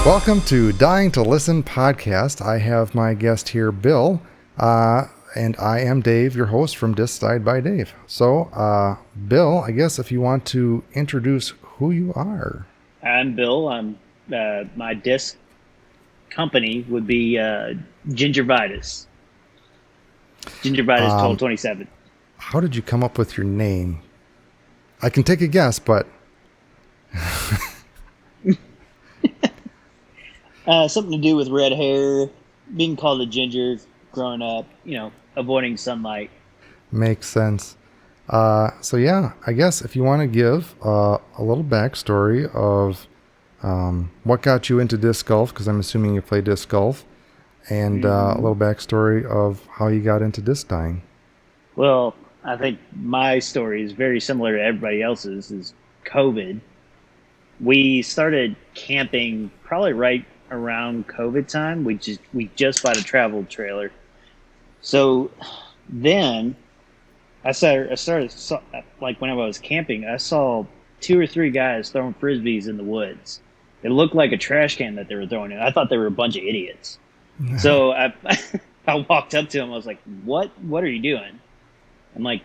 Welcome to Dying to Listen podcast. I have my guest here, Bill, and I am Dave, your host from Dyers by Dave. So, Bill, I guess if you want to introduce who you are. I'm Bill. My disc company would be Gingervitis. Gingervitis 1227. How did you come up with your name? I can take a guess, but... Something to do with red hair, being called a ginger growing up, avoiding sunlight. Makes sense. So yeah, I guess if you want to give a little backstory of what got you into disc golf, because I'm assuming you play disc golf, and a little backstory of how you got into disc dyeing. Well, I think my story is very similar to everybody else's, is COVID. We started camping probably right around COVID time. We just bought a travel trailer. So then I started like when I was camping, I saw 2 or 3 guys throwing frisbees in the woods. It looked like a trash can that they were throwing in. I thought they were a bunch of idiots. So I walked up to them. I was like, "What are you doing?" I'm like,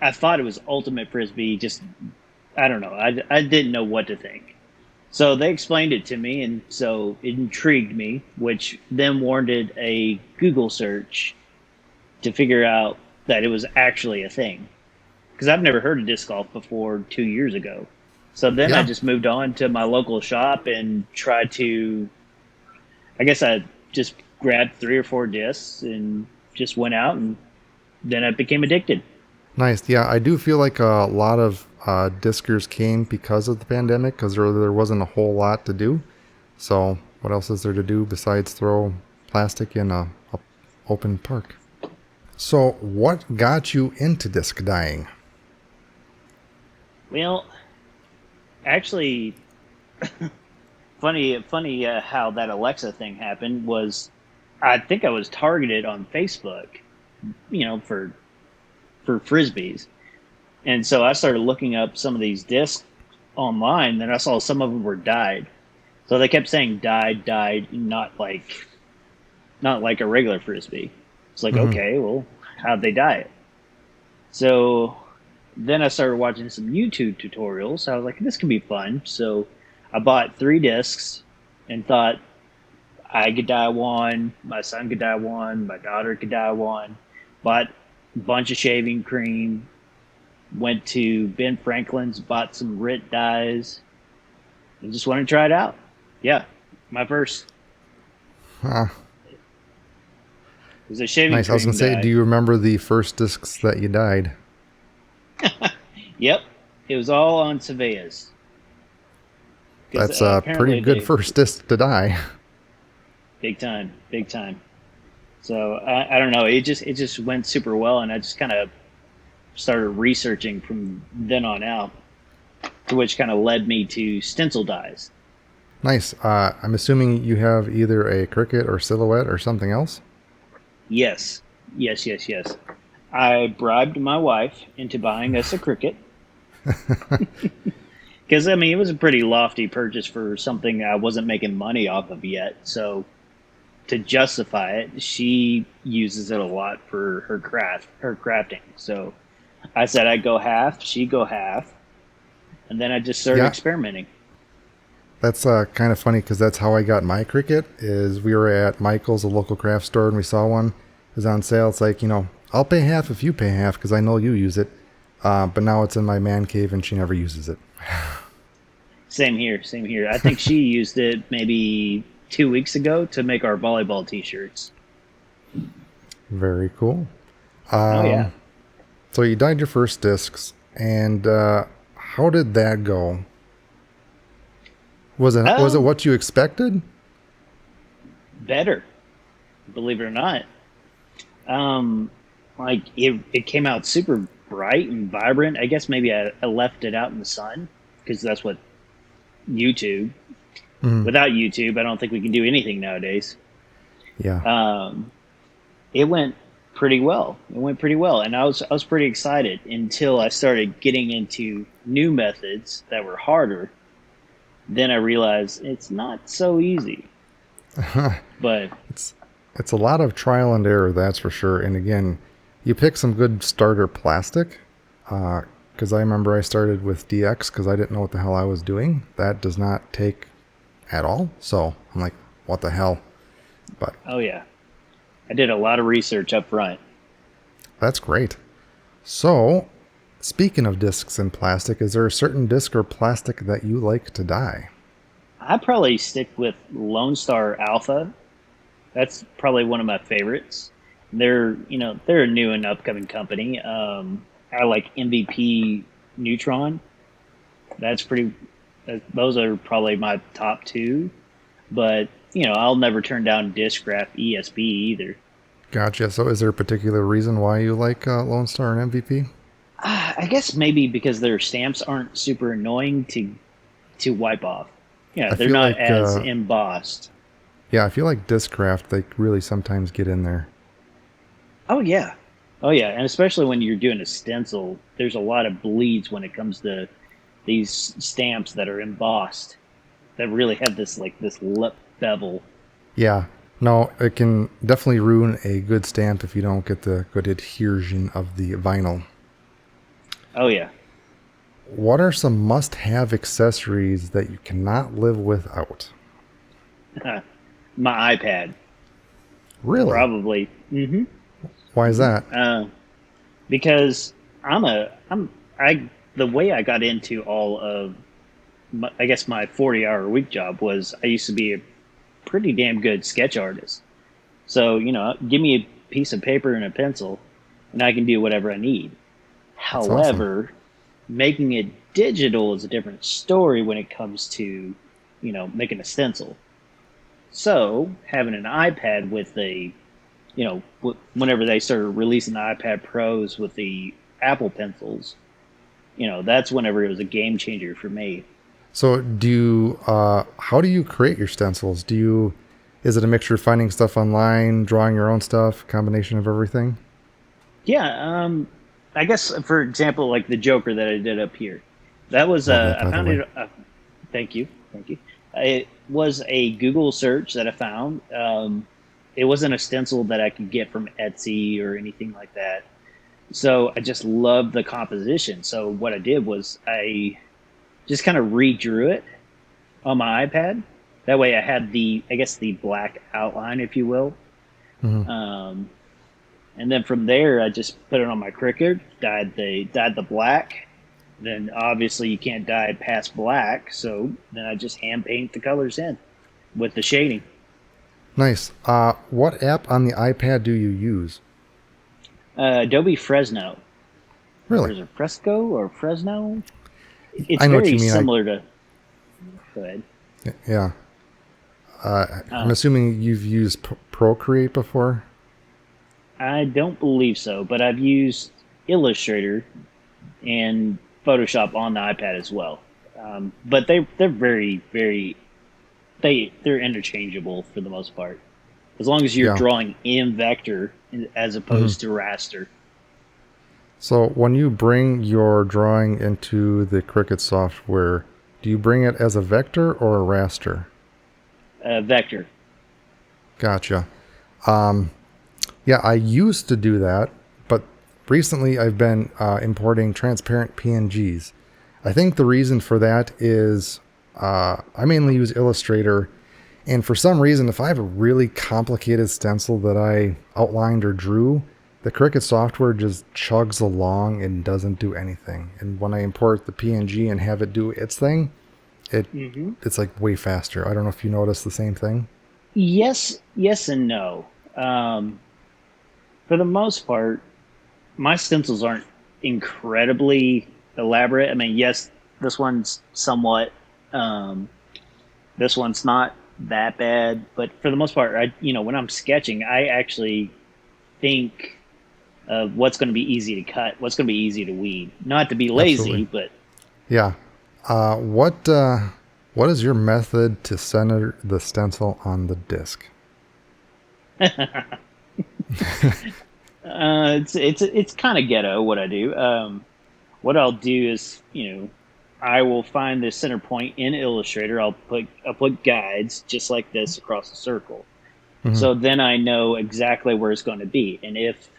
I thought it was ultimate frisbee. Just, I don't know. I didn't know what to think. So they explained it to me, and so it intrigued me, which then warranted a Google search to figure out that it was actually a thing. Because I've never heard of disc golf before 2 years ago. So then I just moved on to my local shop and tried to, I guess I just grabbed 3 or 4 discs and just went out, and then I became addicted. Nice. Yeah, I do feel like a lot of discers came because of the pandemic, because there wasn't a whole lot to do. So what else is there to do besides throw plastic in a open park? So what got you into disc dyeing? Well, actually, funny how that Alexa thing happened was, I think I was targeted on Facebook, for frisbees. And so I started looking up some of these discs online, and I saw some of them were dyed. So they kept saying dyed, not like a regular frisbee. It's like, okay, well, how'd they dye it? So then I started watching some YouTube tutorials. I was like, this could be fun. So I bought 3 discs and thought I could dye one, my son could dye one, my daughter could dye one. Bought a bunch of shaving cream, went to Ben Franklin's, bought some RIT dyes, and just wanted to try it out. Yeah, my first. Huh. It was a shaving nice. cream I was going to say, dye. do you remember the first discs that you dyed? Yep, it was all on Saveas. That's a pretty good first disc to dye. Big time. So I don't know. It just went super well, and I just kind of started researching from then on out, to which kind of led me to stencil dyes. Nice. I'm assuming you have either a Cricut or Silhouette or something else? Yes. I bribed my wife into buying us a Cricut. Because, it was a pretty lofty purchase for something I wasn't making money off of yet. So to justify it, she uses it a lot for her crafting. So I said I'd go half, she'd go half. And then I just started experimenting. That's kind of funny, because that's how I got my Cricut. Is we were at Michael's, a local craft store, and we saw one. It was on sale. It's like, I'll pay half if you pay half, because I know you use it. But now it's in my man cave, and she never uses it. Same here. I think she used it maybe 2 weeks ago to make our volleyball t-shirts. Very cool. Oh, yeah. So you dyed your first discs, and how did that go? Was it what you expected? Better, believe it or not. It came out super bright and vibrant. I guess maybe I left it out in the sun, because that's what YouTube. Without YouTube, I don't think we can do anything nowadays. Yeah. It went pretty well. And I was pretty excited until I started getting into new methods that were harder. then I realized it's not so easy. But It's it's a lot of trial and error, that's for sure. And again, you pick some good starter plastic. Because I remember I started with DX because I didn't know what the hell I was doing. That does not take at all. So I'm like, what the hell? But oh yeah, I did a lot of research up front. that's great. So, speaking of discs and plastic, is there a certain disc or plastic that you like to dye? I probably stick with Lone Star Alpha. That's probably one of my favorites. They're a new and upcoming company. I like MVP Neutron. That's pretty. Those are probably my top two. But I'll never turn down Discraft ESB either. Gotcha. So, is there a particular reason why you like Lone Star and MVP? I guess maybe because their stamps aren't super annoying to wipe off. I They're feel not like, as embossed. yeah, I feel like Discraft, they really sometimes get in there. Oh yeah, oh yeah, and especially when you're doing a stencil, there's a lot of bleeds when it comes to these stamps that are embossed that really have this lip bevel. Yeah. No, it can definitely ruin a good stamp if you don't get the good adhesion of the vinyl. Oh yeah, What are some must have accessories that you cannot live without? my iPad Really? probably. Hmm. Why is that? Because I the way I got into all of I guess my 40-hour week job was I used to be a pretty damn good sketch artist. So, give me a piece of paper and a pencil and I can do whatever I need. That's awesome. However, making it digital is a different story when it comes to, making a stencil. So, having an iPad with whenever they started releasing the iPad Pros with the Apple pencils, that's whenever it was a game changer for me. So, how do you create your stencils? Is it a mixture of finding stuff online, drawing your own stuff, combination of everything? Yeah, I guess for example, like the Joker that I did up here, that was Love that, I by the found way. it. Thank you, thank you. It was a Google search that I found. It wasn't a stencil that I could get from Etsy or anything like that. So I just loved the composition. So what I did was I just kind of redrew it on my iPad. That way I had I guess the black outline, if you will. Hmm. Um, and then from there, I just put it on my Cricut, dyed the black. Then obviously you can't dye it past black, so then I just hand paint the colors in with the shading. Nice. What app on the iPad do you use? Adobe Fresno, or Really? is it Fresco or Fresno? It's I know what you very mean. similar to. Go ahead. Yeah. I'm Uh, assuming you've used Procreate before. I don't believe so, but I've used Illustrator and Photoshop on the iPad as well. But they're very they're interchangeable for the most part, as long as you're Yeah. drawing in vector as Hmm. opposed to raster. So when you bring your drawing into the Cricut software, do you bring it as a vector or a raster? Vector. Gotcha. Yeah, I used to do that, but recently I've been importing transparent PNGs. I think the reason for that is I mainly use Illustrator, and for some reason, if I have a really complicated stencil that I outlined or drew, the Cricut software just chugs along and doesn't do anything. And when I import the PNG and have it do its thing, it Hmm. it's like way faster. I don't know if you notice the same thing. Yes and no. For the most part, my stencils aren't incredibly elaborate. I mean, yes, this one's somewhat. Um, this one's not that bad, but for the most part, when I'm sketching, I actually think of what's going to be easy to cut, what's going to be easy to weed. Not to be Absolutely. lazy, but Yeah. What is your method to center the stencil on the disc? it's kind of ghetto what I do. What I'll do is, I will find the center point in Illustrator. I'll put guides just like this across the circle. Hmm. So then I know exactly where it's going to be. And if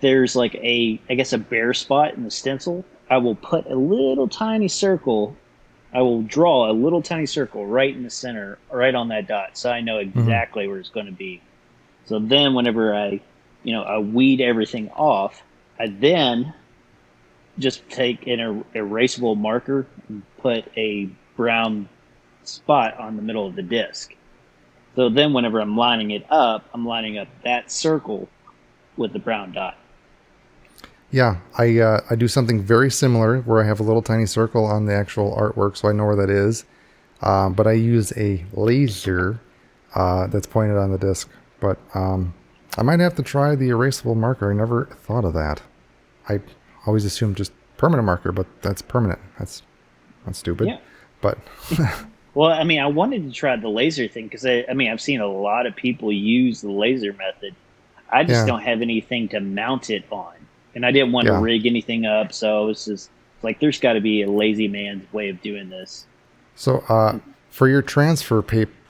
there's like I guess a bare spot in the stencil, I will put a little tiny circle. I will draw a little tiny circle right in the center, right on that dot, so I know Hmm. exactly where it's going to be. So then, whenever I weed everything off, I then just take an erasable marker and put a brown spot on the middle of the disc. So then, whenever I'm lining it up, I'm lining up that circle with the brown dot. Yeah, I do something very similar where I have a little tiny circle on the actual artwork, so I know where that is. But I use a laser that's pointed on the disc. But I might have to try the erasable marker. I never thought of that. I always assumed just permanent marker, but that's permanent. That's stupid. Yeah. But Well, I mean, I wanted to try the laser thing because I mean, I've seen a lot of people use the laser method. I just yeah, don't have anything to mount it on, and I didn't want to yeah. rig anything up. So it's just like there's got to be a lazy man's way of doing this. So for your transfer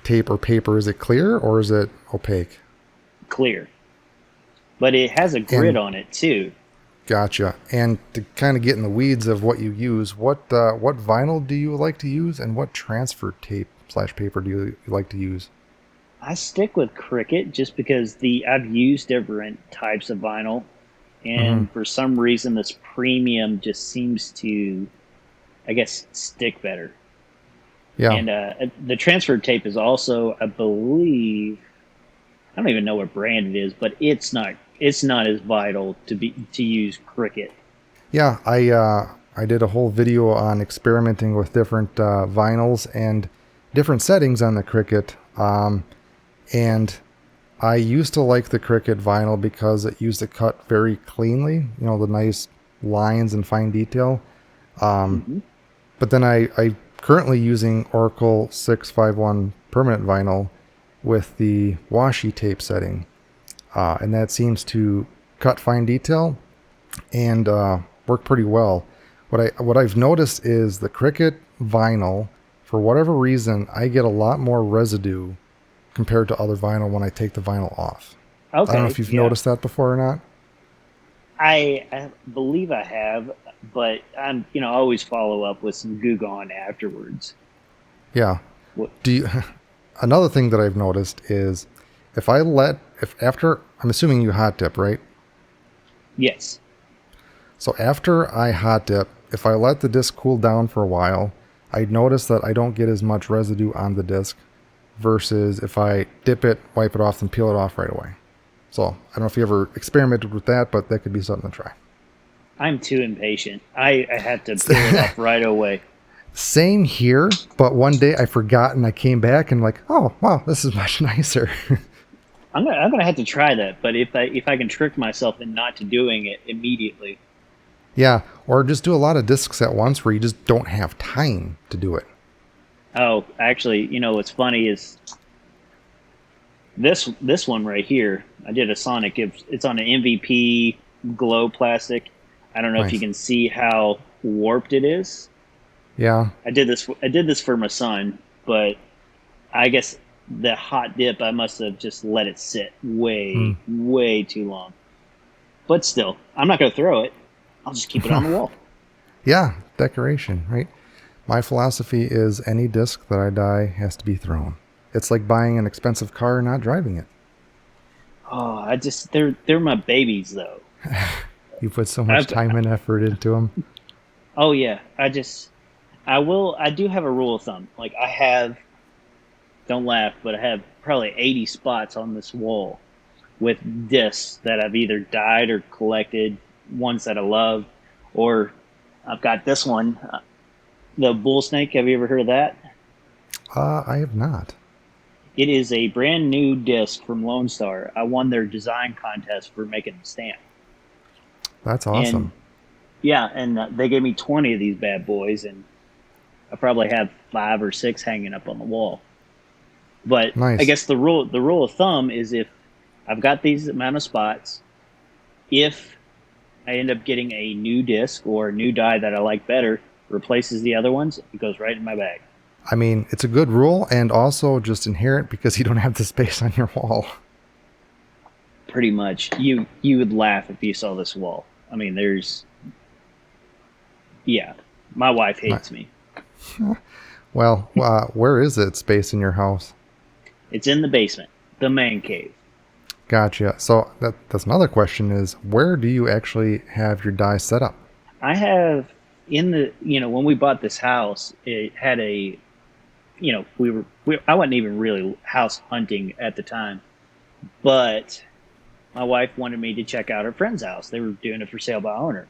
tape or paper, is it clear or is it opaque? Clear, but it has a grid And on it too. gotcha. And to kind of get in the weeds of what you use, what vinyl do you like to use, and what transfer tape slash paper do you like to use? I stick with Cricut just because the I've used different types of vinyl, Hmm. and for some reason this premium just seems to, I guess, stick better. Yeah. And the transfer tape is also, I believe, I don't even know what brand it is, but it's not as vital to use Cricut. Yeah, I did a whole video on experimenting with different vinyls and different settings on the Cricut. And I used to like the Cricut vinyl because it used to cut very cleanly, the nice lines and fine detail. Hmm. But then I currently using Oracle 651 permanent vinyl with the washi tape setting. And that seems to cut fine detail and work pretty well. What I've noticed is the Cricut vinyl, for whatever reason, I get a lot more residue compared to other vinyl when I take the vinyl off. I don't know if Okay, you've yeah, noticed that before or not. I believe I have, but I always follow up with some Gugon afterwards. Yeah. What? Do you? Another thing that I've noticed is if after I'm assuming you hot dip, right? Yes. So after I hot dip, if I let the disc cool down for a while, I notice that I don't get as much residue on the disc versus if I dip it, wipe it off, and peel it off right away. So I don't know if you ever experimented with that, but that could be something to try. I'm too impatient. I had to peel it off right away. Same here, but one day I forgot and I came back and like, oh wow, this is much nicer. I'm gonna have to try that, but if I can trick myself into not to doing it immediately. Yeah, or just do a lot of discs at once where you just don't have time to do it. Oh, actually, what's funny is this one right here. I did a Sonic. It's on an MVP glow plastic. I don't know if you Nice. can see how warped it is. Yeah. I did this for my son, but I guess the hot dip I must have just let it sit Hmm. way too long. But still, I'm not gonna throw it. I'll just keep it on the wall. Yeah, decoration, right? My philosophy is any disc that I dye has to be thrown. It's like buying an expensive car and not driving it. Oh, they're my babies though. You put so much I've time and effort into them. oh yeah, I do have a rule of thumb. Like I have, don't laugh, but I have probably 80 spots on this wall with discs that I've either dyed or collected, ones that I love, or I've got this one, the bull snake. Have you ever heard of that? I have not. It is a brand new disc from Lone Star. I won their design contest for making the stamp, That's and awesome. yeah, and they gave me 20 of these bad boys, and I probably have 5 or 6 hanging up on the wall. But I Nice. guess the rule of thumb is if I've got these amount of spots, if I end up getting a new disc or a new dye that I like better, replaces the other ones. It goes right in my bag. I mean, it's a good rule and also just inherent because you don't have the space on your wall. Pretty much, you would laugh if you saw this wall. I mean, there's yeah. My wife Right. hates me. Well, where is it space in your house? It's in the basement, the man cave. Gotcha. So that's another question is where do you actually have your dye set up? I have in the when we bought this house, it had a I wasn't even really house hunting at the time, but my wife wanted me to check out her friend's house. They were doing it for sale by owner.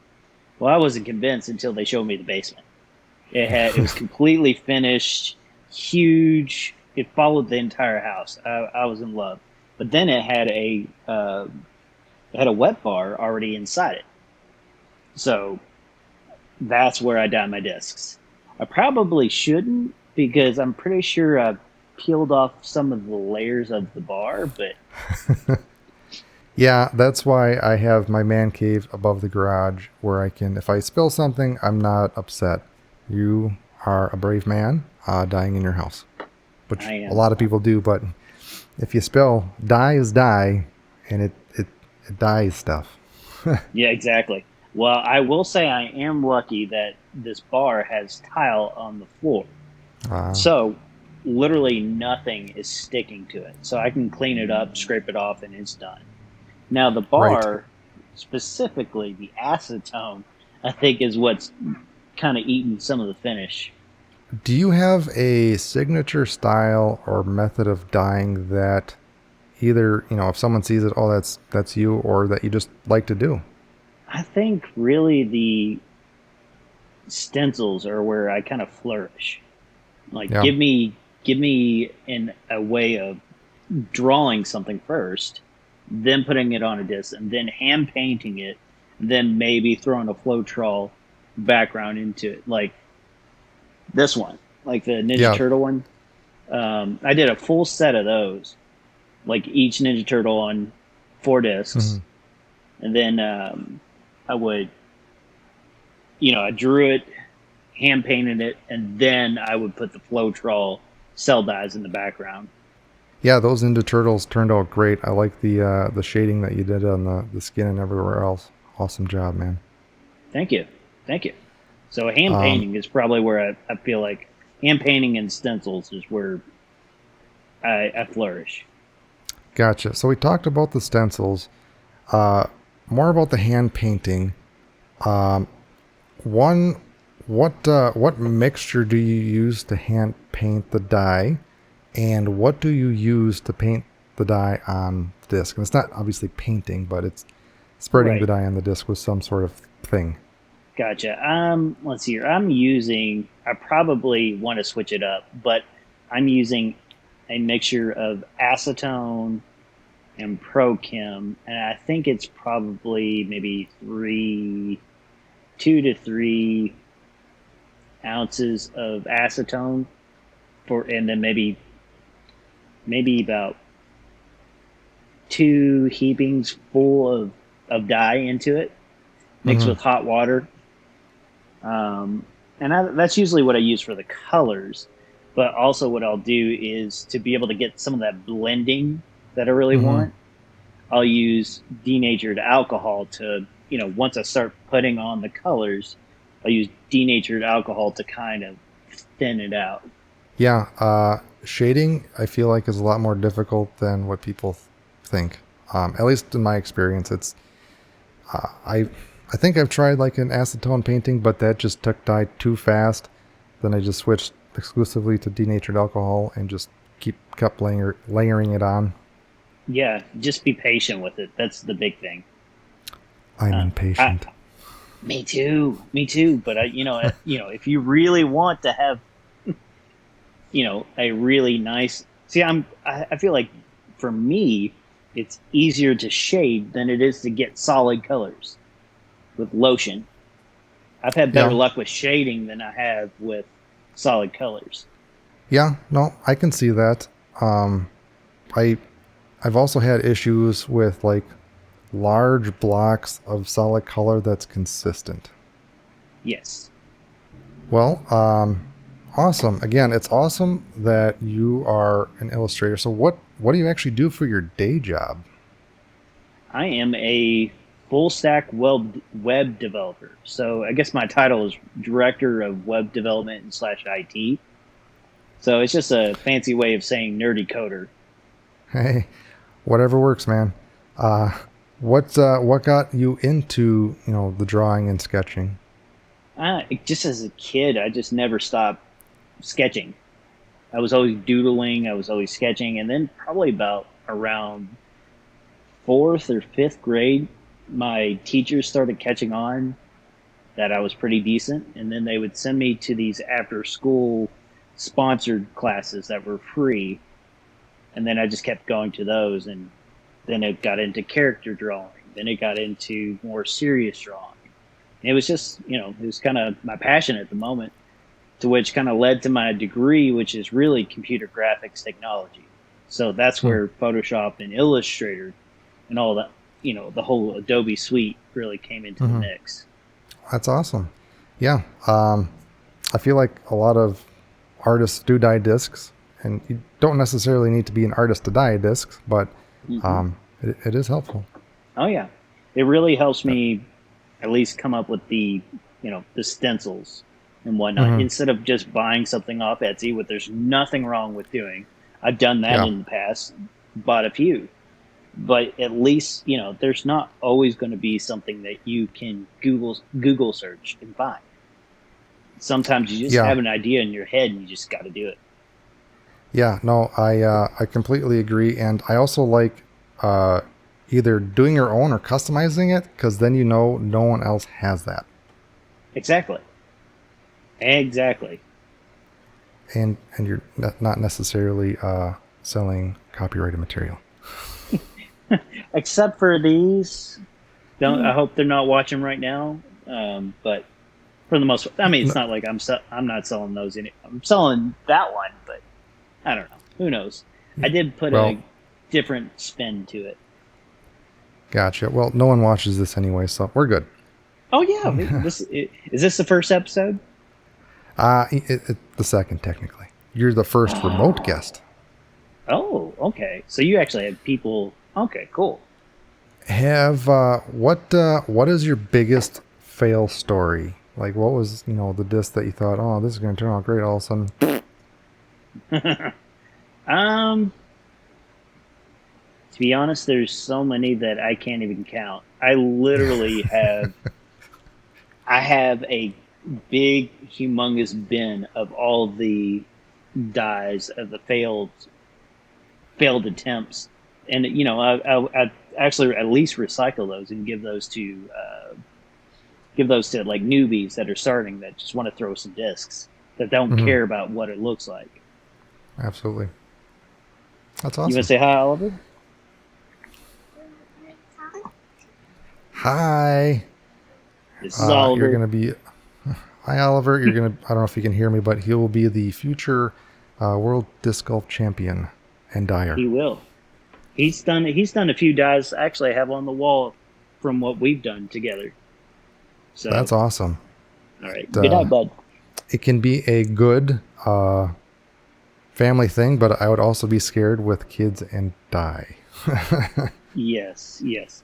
Well, I wasn't convinced until they showed me the basement. It was completely finished, huge. It followed the entire house. I was in love. But then it had a wet bar already inside it. So that's where I dye my discs. I probably shouldn't because I'm pretty sure I peeled off some of the layers of the bar, but Yeah, that's why I have my man cave above the garage where I can, if I spill something, I'm not upset. You are a brave man dying in your house, which I a am. lot of people do. But if you spill, dye is dye, and it dyes stuff. Yeah, exactly. Well, I will say I am lucky that this bar has tile on the floor. Uh, So literally nothing is sticking to it. So I can clean it up, scrape it off, and it's done. Now the right. bar, specifically the acetone, I think is what's kind of eating some of the finish. Do you have a signature style or method of dyeing that either, if someone sees it, oh, that's you, or that you just like to do? I think really the stencils are where I kind of flourish. Like Yeah. give me in a way of drawing something first, then putting it on a disc, and then hand painting it, then maybe throwing a Floetrol background into it, like this one, like the Ninja Yeah. Turtle one. I did a full set of those, like each Ninja Turtle on 4 discs, Hmm. and then I would, I drew it, hand painted it, and then I would put the Floetrol cell dyes in the background. Yeah, those Ninja Turtles turned out great. I like the shading that you did on the skin and everywhere else. Awesome job, man. Thank you, thank you. So hand Um, painting is probably where I feel like hand painting and stencils is where I flourish. gotcha. So we talked about the stencils. Uh, More about the hand painting. Um, one, what mixture do you use to hand paint the dye, and what do you use to paint the dye on the disc? And it's not obviously painting, but it's spreading the Right. dye on the disc with some sort of thing. Gotcha. Let's see here. I'm using. I probably want to switch it up, but I'm using a mixture of acetone and Prochem, and I think it's probably maybe 2 to 3 ounces of acetone and then maybe about 2 heapings full of dye into it, mixed Hmm. with hot water. Um, that's usually what I use for the colors. But also, what I'll do is to be able to get some of that blending that I really Hmm. want, I'll use denatured alcohol to, once I start putting on the colors, I'll use denatured alcohol to kind of thin it out. Yeah, shading I feel like is a lot more difficult than what people think. At least in my experience, it's I I think I've tried like an acetone painting, but that just took dye too fast. Then I just switched exclusively to denatured alcohol and just kept layering it on. Yeah, just be patient with it. That's the big thing. I'm Uh, I, impatient. Me too, me too. But if you really want to have, a really nice, see, I feel like for me, it's easier to shade than it is to get solid colors with lotion. I've had better Yeah, luck with shading than I have with solid colors. yeah, no, I can see that. I I've also had issues with like large blocks of solid color that's consistent. Yes. Well, awesome. Again, it's awesome that you are an illustrator. So what do you actually do for your day job? I am a full stack web developer. So I guess my title is director of web development and slash IT. So it's just a fancy way of saying nerdy coder. Hey, whatever works, man. Uh, what got you into the drawing and sketching? Just as a kid, I just never stopped sketching. I was always doodling, I was always sketching, and then probably about around fourth or fifth grade, my teachers started catching on that I was pretty decent, and then they would send me to these after school sponsored classes that were free, and then I just kept going to those, and then it got into character drawing, then it got into more serious drawing. And it was just, it was kind of my passion at the moment, to which kind of led to my degree, which is really computer graphics technology. So that's Hmm. where Photoshop and Illustrator and all that, the whole Adobe suite really came into the Hmm. mix. That's awesome. Yeah. I feel like a lot of artists do dye discs, and you don't necessarily need to be an artist to dye discs, but Hmm. it is helpful. Oh yeah, it really helps me at least come up with the stencils and whatnot Hmm. instead of just buying something off Etsy, what there's nothing wrong with doing. I've done that Yeah. in the past, bought a few, but at least there's not always going to be something that you can Google search and find. Sometimes you just Yeah. have an idea in your head and you just got to do it. Yeah, no, I completely agree, and I also like uh, either doing your own or customizing it because then no one else has that, Exactly. Exactly. and you're not necessarily selling copyrighted material. Except for these, don't I hope they're not watching right now. But for the most, I mean, it's No, not like I'm not selling those. I'm selling that one, but I don't know. Who knows? I did put well, a different spin to it. gotcha. Well, no one watches this anyway, so we're good. Oh yeah, is this the first episode? The second technically. You're the first remote guest. Oh, okay. So you actually have people. Okay, cool. Have what is your biggest fail story? Like, what was the disc that you thought, oh, this is going to turn out great, all of a sudden. um, to be honest, there's so many that I can't even count. I have a big, humongous bin of all the dyes of the failed attempts, and I actually at least recycle those and give those to like newbies that are starting that just want to throw some discs that don't Hmm. care about what it looks like. Absolutely. That's You want to awesome. say hi, Oliver? Hi. This is You're Oliver. going to be. Hi, Oliver. You're going to. I don't know if you can hear me, but he will be the future world disc golf champion and dyer. He will. He's done a few dyes. Actually, I have on the wall from what we've done together. So, That's awesome. all right, It, good night, bud. it can be a good family thing, but I would also be scared with kids and dye. Yes, yes.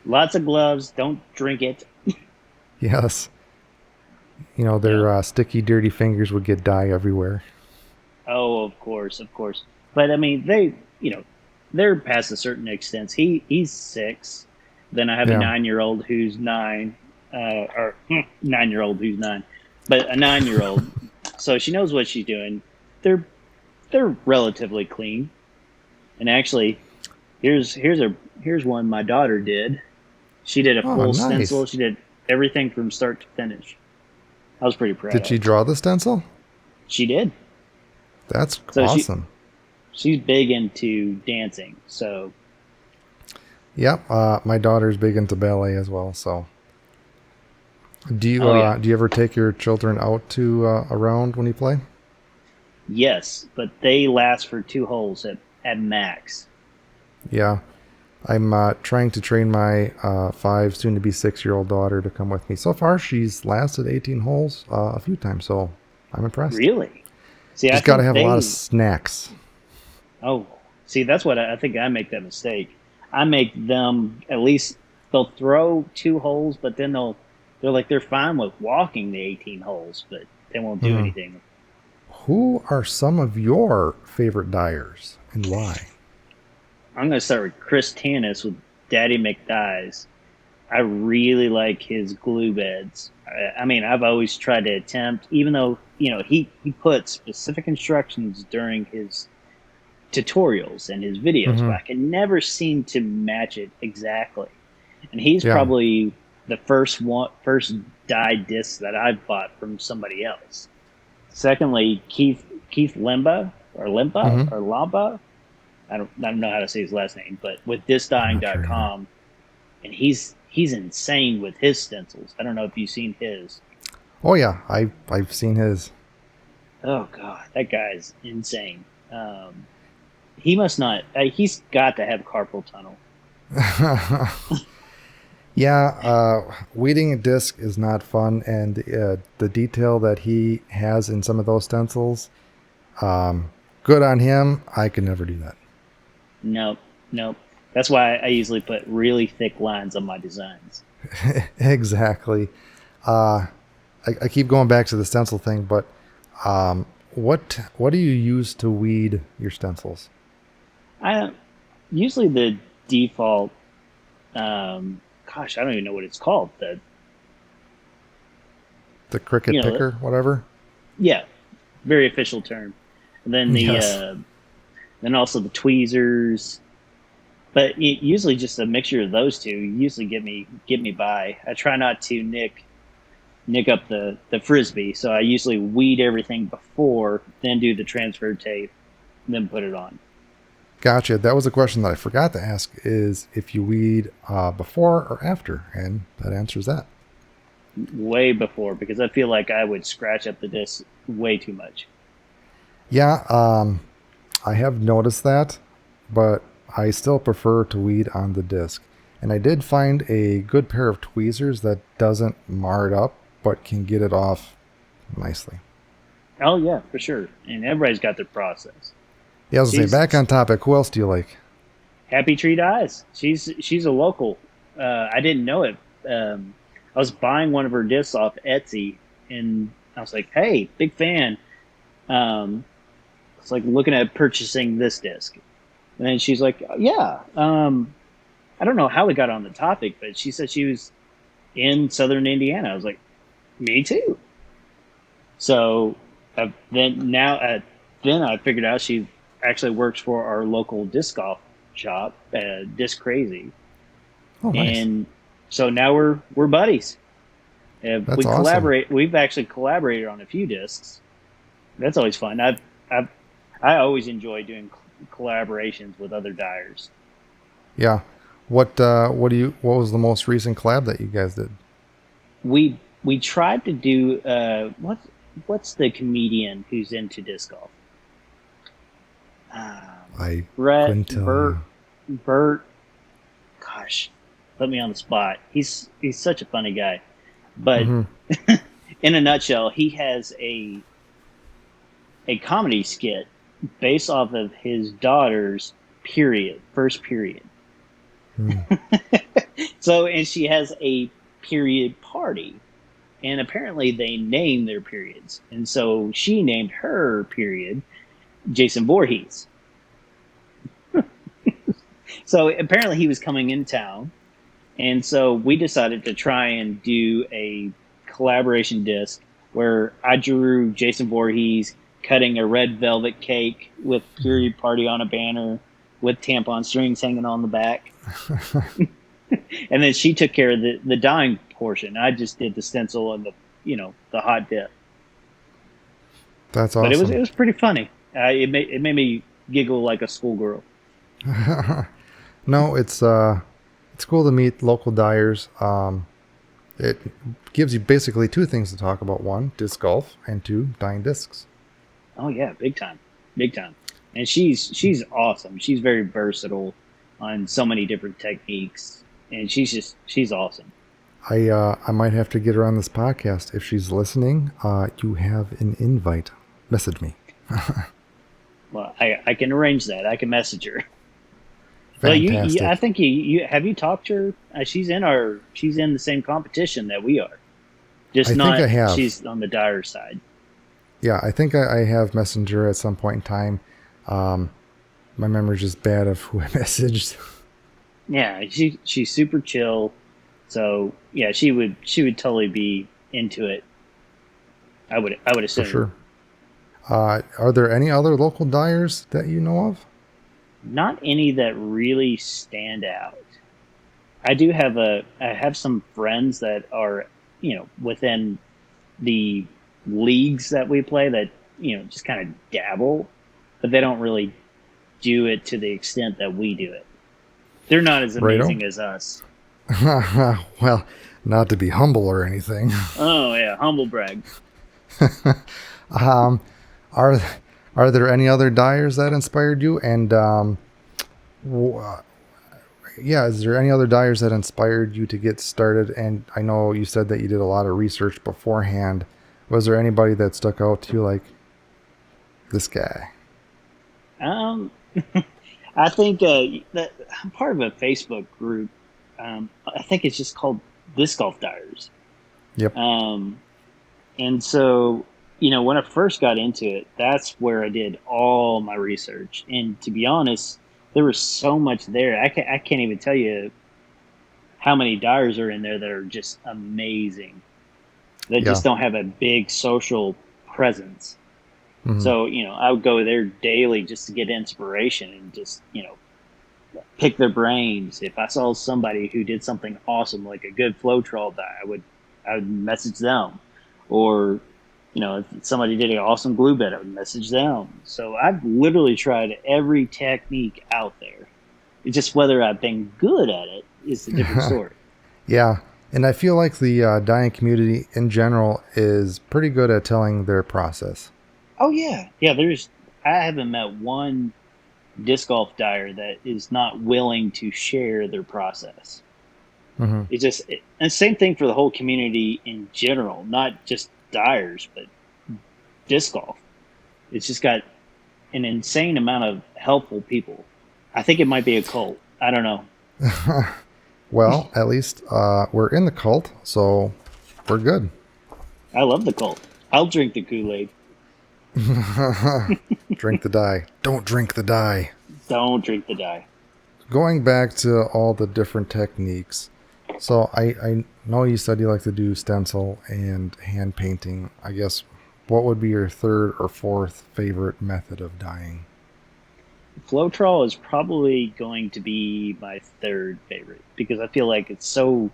Lots of gloves. Don't drink it. Yes. Yeah. Their sticky, dirty fingers would get dye everywhere. Oh, of course, of course. But I mean, they're past a certain extent. He's 6. Then I have a Yeah. 9-year-old who's 9, or 9-year-old who's 9, but a 9-year-old. So she knows what she's doing. They're they're relatively clean. And actually, here's one my daughter did. She did a Oh, full stencil. nice. She did everything from start to finish. I was pretty proud Did of she her. draw the stencil? She did. That's So awesome. she's big into dancing. So Yep. My daughter's big into ballet as well. So, oh yeah, do you ever take your children out to around when you play? yes, but they last for 2 holes at max. Yeah. I'm trying to train my 5, soon to be 6-year-old daughter to come with me. So far, she's lasted 18 holes a few times, so I'm impressed. Really? See, I Just got to think have a lot of they. snacks. Oh, see, that's what I think. I make that mistake. I make them at least they'll throw 2 holes, but then they're fine with walking the 18 holes, but they won't do Hmm. anything. Who are some of your favorite dyers and why? I'm gonna start with Chris Tanis with Daddy McDyes. I really like his glue beds. I mean, I've always tried to attempt, even though he put specific instructions during his tutorials and his videos, Hmm. but I can never seem to match it exactly. And he's Yeah. probably the first dye disc that I've bought from somebody else. Secondly, Keith Hmm. Limba. I don't know how to say his last name, but with I'm not sure either. disdyeing.com, and he's insane with his stencils. I don't know if you've seen his. Oh yeah, I've seen his. Oh god, that guy's insane. He must not. He's got to have carpal tunnel. Yeah, weeding a disc is not fun, and the detail that he has in some of those stencils, um, good on him. I could never do that. Nope, nope. That's why I usually put really thick lines on my designs. Exactly. Uh, I keep going back to the stencil thing, but what do you use to weed your stencils? I usually the default. Gosh, I don't even know what it's called. The The cricket you know, picker, whatever. yeah, very official term. And then Yes. then also the tweezers. But usually just a mixture of those two usually get me by. I try not to nick up the frisbee, so I usually weed everything before, then do the transfer tape, then put it on. Gotcha. That was a question that I forgot to ask: is if you weed before or after, and that answers that. Way before because I feel like I would scratch up the disc way too much. Yeah, I have noticed that, but I still prefer to weed on the disc. And I did find a good pair of tweezers that doesn't mar it up, but can get it off nicely. Oh yeah, for sure. And everybody's got their process. Yeah, I was gonna say, She's back on topic. Who else do you like? Happy Tree Dyes. She's a local. I didn't know it. I was buying one of her discs off Etsy, and I was like, "Hey, big fan." Um, it's like looking at purchasing this disc, and then she's like, "Yeah." I don't know how we got on the topic, but she said she was in Southern Indiana. I was like, "Me too." So then I figured out she actually works for our local disc golf shop, Disc Crazy, Oh, nice. and so now we're buddies. We That's awesome. collaborate. We've actually collaborated on a few discs. That's always fun. I've I always enjoy doing collaborations with other dyers. Yeah. What was the most recent collab that you guys did? We tried to do what's the comedian who's into disc golf? I Brett couldn't tell Burt you. Burt. Gosh, put me on the spot. He's such a funny guy, but Hmm. in a nutshell, he has a comedy skit based off of his daughter's first period. Hmm. So, and she has a period party, and apparently they name their periods, and so she named her period Jason Voorhees. So apparently he was coming in town, and so we decided to try and do a collaboration disc where I drew Jason Voorhees cutting a red velvet cake with period party on a banner with tampon strings hanging on the back. And then she took care of the dyeing portion. I just did the stencil and the hot dip. That's But it awesome. was pretty funny. It made me giggle like a schoolgirl. No, it's cool to meet local dyers. It gives you basically two things to talk about: one, disc golf, and two, dyeing discs. Oh yeah, big time, big time. And she's awesome. She's very versatile. on so many different techniques, and she's awesome. I might have to get her on this podcast. If she's listening, you have an invite. Message me. Well, I can arrange that. I can message her. Well, I Fantastic. think you have you talked to her? She's in the same competition that we are. Just I think not I have. she's on the Dyer side. Yeah, I think I have Messenger at some point in time. Um, my memory's just bad of who I messaged. Yeah, she's super chill. So yeah, she would totally be into it. I would For assume. sure. Are there any other local dyers that you know of? Not any that really stand out. I have some friends that are, within the leagues that we play that, just kind of dabble, but they don't really do it to the extent that we do it. They're not as Righto. amazing as us. Well, not to be humble or anything. Oh yeah, humble brag. Um, are are there any other dyers that inspired you? And w- yeah, is there any other dyers that inspired you to get started? And I know you said that you did a lot of research beforehand. Was there anybody that stuck out to you like this guy? Um, I think that I'm part of a Facebook group. I think it's just called Disc Golf Dyers. Yep. Um, and so, when I first got into it, that's where I did all my research. And to be honest, there was so much there. I can't even tell you how many dyers are in there that are just amazing. That Yeah. just don't have a big social presence. Hmm. So, I would go there daily just to get inspiration and just, pick their brains. If I saw somebody who did something awesome, like a good flow trawl dye, I would message them. Or, if somebody did an awesome glue bed, I would message them. So I've literally tried every technique out there. It's just whether I've been good at it is a different story. Yeah. And I feel like the dyeing community in general is pretty good at telling their process. Oh yeah, yeah. I haven't met one disc golf dyer that is not willing to share their process. Hmm. And same thing for the whole community in general, not just dyers, but disc golf. It's just got an insane amount of helpful people. I think it might be a cult. I don't know. Well, at least we're in the cult, so we're good. I love the cult. I'll drink the Kool Aid. Drink the dye. Don't drink the dye. Don't drink the dye. Going back to all the different techniques. So I know you said you like to do stencil and hand painting. I guess what would be your third or fourth favorite method of dyeing? Floetrol is probably going to be my third favorite because I feel like it's so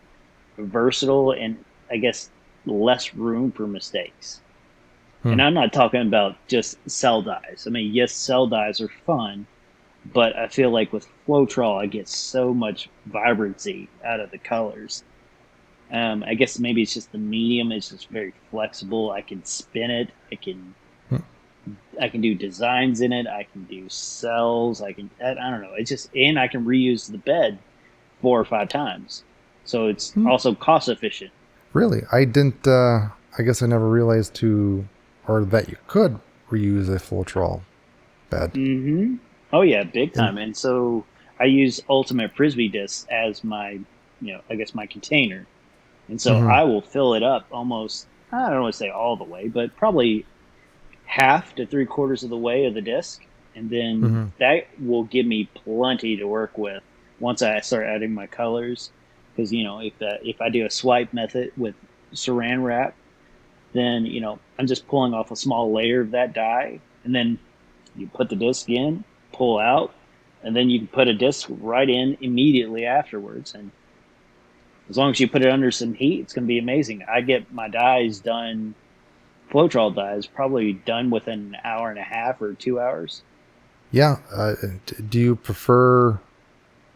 versatile and I guess less room for mistakes. Hmm. And I'm not talking about just cell dyes. I mean, yes, cell dyes are fun, but I feel like with Floetrol, I get so much vibrancy out of the colors. I guess maybe it's just the medium is just very flexible. I can spin it. Hmm. I can do designs in it. I can do cells. I don't know. It's just and I can reuse the bed 4 or 5 times, so it's Hmm. also cost efficient. Really? I didn't. I guess I never realized to, or that you could reuse a Floetrol bed. Mm-hmm. Oh yeah, big And time. And so I use Ultimate Frisbee discs as my, I guess my container. And so mhm, I will fill it up almost. I don't want to say all the way, but probably half to 3/4 of the way of the disc, and then mhm. that will give me plenty to work with once I start adding my colors. Because if I do a swipe method with Saran wrap, then I'm just pulling off a small layer of that dye, and then you put the disc in, pull out, and then you can put a disc right in immediately afterwards. And as long as you put it under some heat, it's going to be amazing. I get my dyes done, Floetrol dyes, probably done within an hour and a half or 2 hours. Yeah. Do you prefer?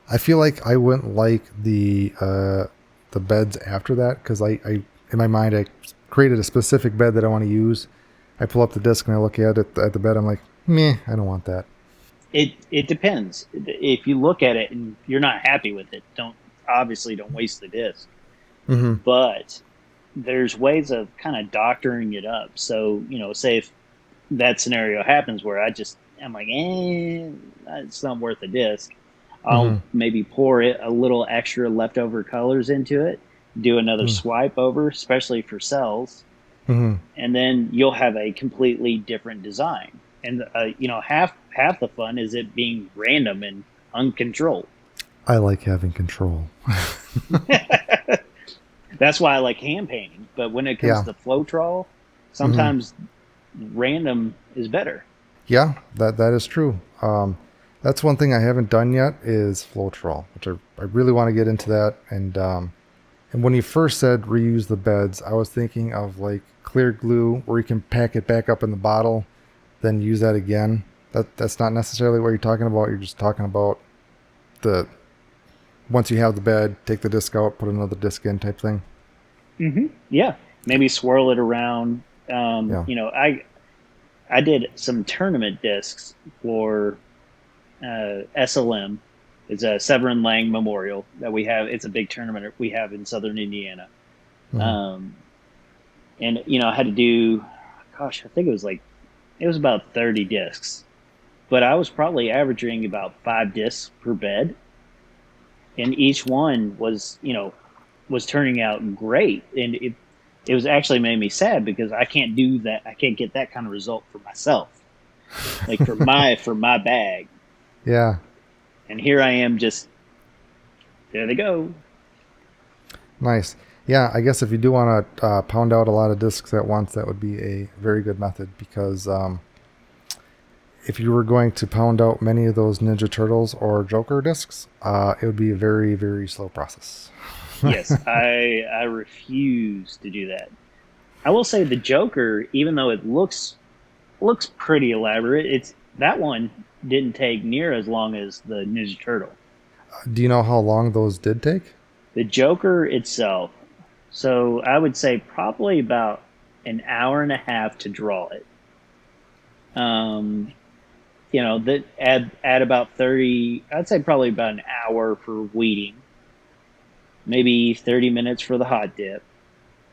I feel like I wouldn't like the beds after that because I in my mind I created a specific bed that I want to use. I pull up the disc and I look at it at the bed. I'm like, meh, I don't want that. It depends. If you look at it and you're not happy with it, don't waste the disc. Mm-hmm. But there's ways of kind of doctoring it up. So, say if that scenario happens where I'm like, it's not worth a disc. I'll Mm-hmm. maybe pour it a little extra leftover colors into it, do another swipe over, especially for cells, Mm-hmm. and then you'll have a completely different design. And half the fun is it being random and uncontrolled. I like having control. That's why I like hand painting. But when it comes Yeah. to Floetrol, Mm-hmm. sometimes random is better. Yeah, that is true. That's one thing I haven't done yet is Floetrol, which I really want to get into that. And when you first said reuse the beds, I was thinking of like clear glue where you can pack it back up in the bottle, then use that again. That's not necessarily what you're talking about. You're just talking about the once you have the bed, take the disc out, put another disc in type thing. Yeah, maybe swirl it around. Yeah. I did some tournament discs for SLM. It's a Severin Lang Memorial that we have. It's a big tournament we have in Southern Indiana. Hmm. Um, and I had to do, gosh, I think it was about 30 discs, but I was probably averaging about 5 discs per bed, and each one was turning out great, and it was actually made me sad because I can't do that. I can't get that kind of result for myself, like for my bag. Yeah. And here I am, just there they go. Nice. Yeah, I guess if you do want to pound out a lot of discs at once, that would be a very good method because if you were going to pound out many of those Ninja Turtles or Joker discs, it would be a very, very slow process. Yes, I refuse to do that. I will say the Joker, even though it looks pretty elaborate, it's that one didn't take near as long as the Ninja Turtle. Do you know how long those did take? The Joker itself, so I would say probably about an hour and a half to draw it. Um, that add about 30. I'd say probably about an hour for weeding, maybe 30 minutes for the hot dip,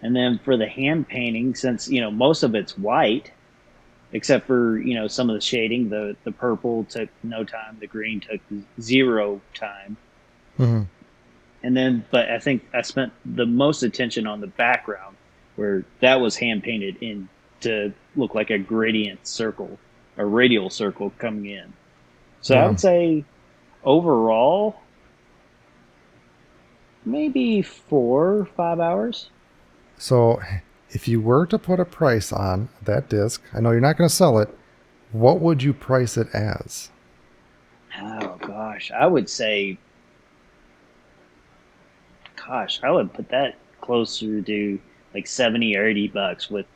and then for the hand painting, since most of it's white, except for some of the shading. The purple took no time. The green took zero time. Hmm. And then, but I think I spent the most attention on the background, where that was hand painted in to look like a gradient circle, a radial circle coming in. So I Yeah. would say overall, maybe 4 or 5 hours. So if you were to put a price on that disc, I know you're not going to sell it. What would you price it as? Oh gosh, I would say, I would put that closer to like 70 or 80 bucks with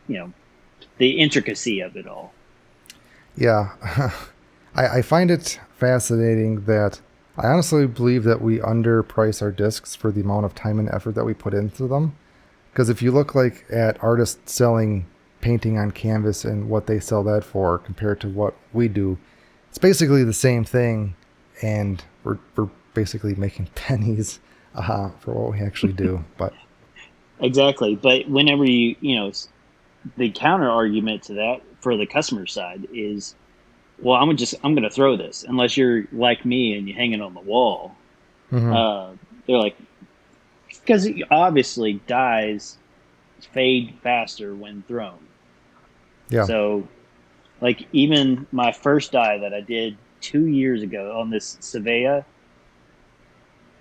you know the intricacy of it all. Yeah, I find it fascinating that I honestly believe that we underprice our discs for the amount of time and effort that we put into them. Because if you look like at artists selling painting on canvas and what they sell that for compared to what we do, it's basically the same thing, and we're basically making pennies for what we actually do. But Exactly, but whenever the counter argument to that for the customer side is, well, I'm gonna throw this unless you're like me and you hang it on the wall. mhm, Uh, they're like, because obviously dyes fade faster when thrown. yeah, So, like, even my first dye that I did 2 years ago on this Savea,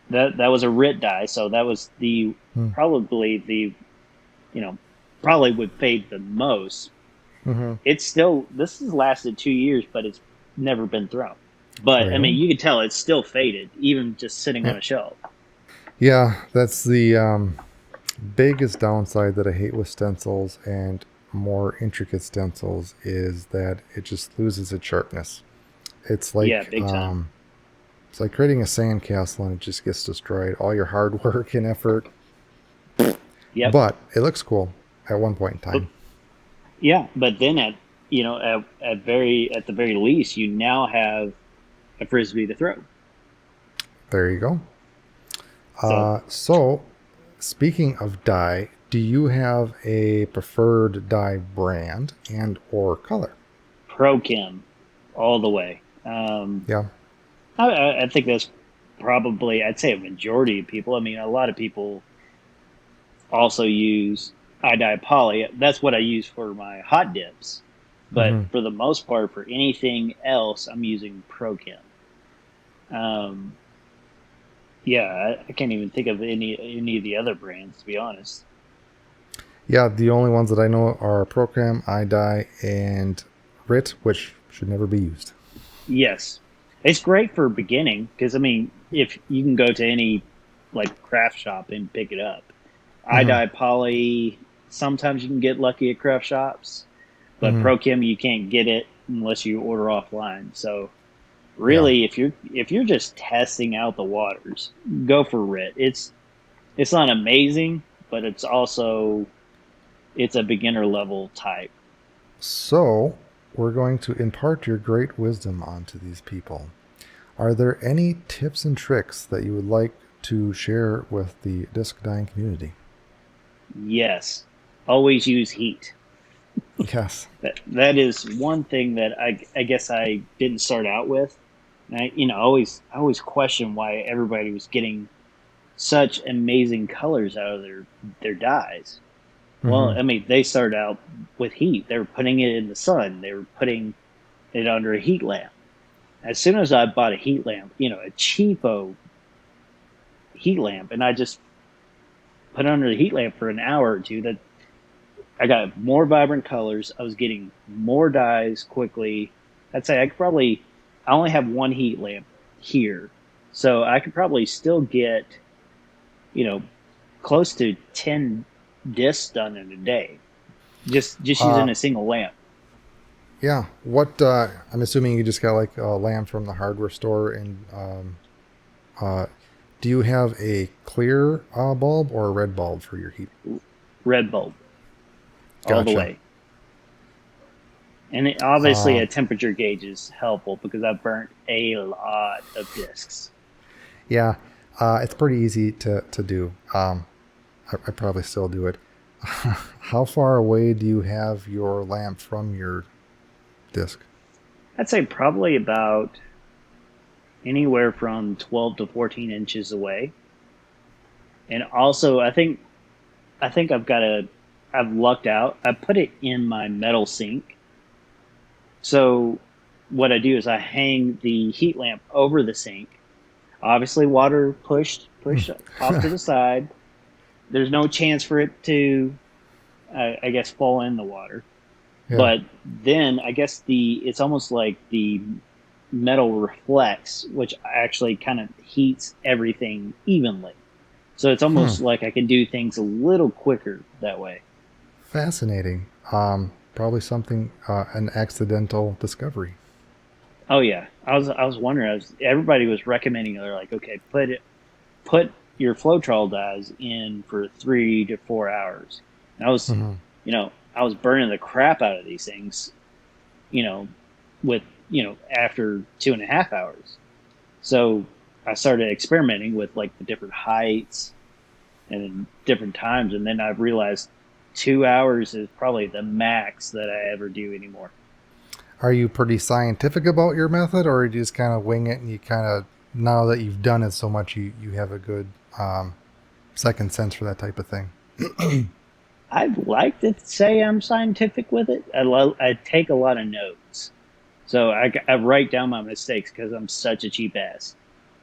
that was a RIT dye, so that was the mm, probably the you know probably would fade the most. mhm, It's still This has lasted 2 years, but it's never been thrown. But I mean, really, you can tell it's still faded, even just sitting yeah, on a shelf. yeah. That's the biggest downside that I hate with stencils and more intricate stencils is that it just loses its sharpness. It's Yeah, like big time. it's like creating a sandcastle and it just gets destroyed. All your hard work and effort, Yep. but it looks cool at one point in But time. yeah, but then at the very least, you now have a frisbee to throw. There you go. So So, speaking of dye, do you have a preferred dye brand and or color? pro chem all the way. Yeah. I think that's probably, I'd say, a majority of people. I mean, a lot of people also use dye poly. That's what I use for my hot dips. But Hmm. for the most part, for anything else, I'm using Prochem. Um, yeah, I can't even think of any of the other brands, to be honest. Yeah, the only ones that I know are Program, iDye, and RIT, which should never be used. Yes, it's great for beginning because I mean, if you can go to any like craft shop and pick it up, Hmm. dye poly. Sometimes you can get lucky at craft shops, but Hmm. Prochem you can't get it unless you order offline. So Yeah. really, if you're just testing out the waters, go for RIT. It's not amazing, but it's a beginner level type. So, we're going to impart your great wisdom onto these people. Are there any tips and tricks that you would like to share with the disc dyeing community? Yes, always use heat. Yes. That is one thing that I guess I didn't start out with. And I always question why everybody was getting such amazing colors out of their dyes. Well, Hmm. I mean, they started out with heat. They were putting it in the sun. They were putting it under a heat lamp. As soon as I bought a heat lamp, a cheapo heat lamp, and I just put it under the heat lamp for an hour or two, that I got more vibrant colors. I was getting more dyes quickly. I'd say I only have one heat lamp here. So I could probably still get, you know, close to 10 discs done in a day, just Uh, using a single lamp. yeah. I'm assuming you just got like a lamp from the hardware store. And uh, do you have a clear bulb or a red bulb for your heat? Red bulb all the Gotcha. way. And obviously, Uh, a temperature gauge is helpful because I've burnt a lot of discs. yeah. It's pretty easy to do. I probably still do it. How far away do you have your lamp from your disc? I'd say probably about anywhere from 12 to 14 inches away. And also, I think I've lucked out. I put it in my metal sink. So what I do is I hang the heat lamp over the sink. Obviously, water pushed off to the side. There's no chance for it to, I guess, fall in the water. Yeah. But then I guess it's almost like the metal reflects, which actually kind of heats everything evenly. So it's Hmm. almost like I can do things a little quicker that way. Fascinating. Probably something, an accidental discovery. Oh yeah, I was wondering. Everybody was recommending. They're like, okay, put your Floetrol dyes in for 3 to 4 hours. And Hmm. I was burning the crap out of these things. You know, with after 2.5 hours. So I started experimenting with like the different heights and different times, and then I realized 2 hours is probably the max that I ever do anymore. Are you pretty scientific about your method, or you just kind of wing it and you kind of, now that you've done it so much, you have a good second sense for that type of thing? I'd like to say I'm scientific with it. I take a lot of notes, so I write down my mistakes because I'm such a cheap ass.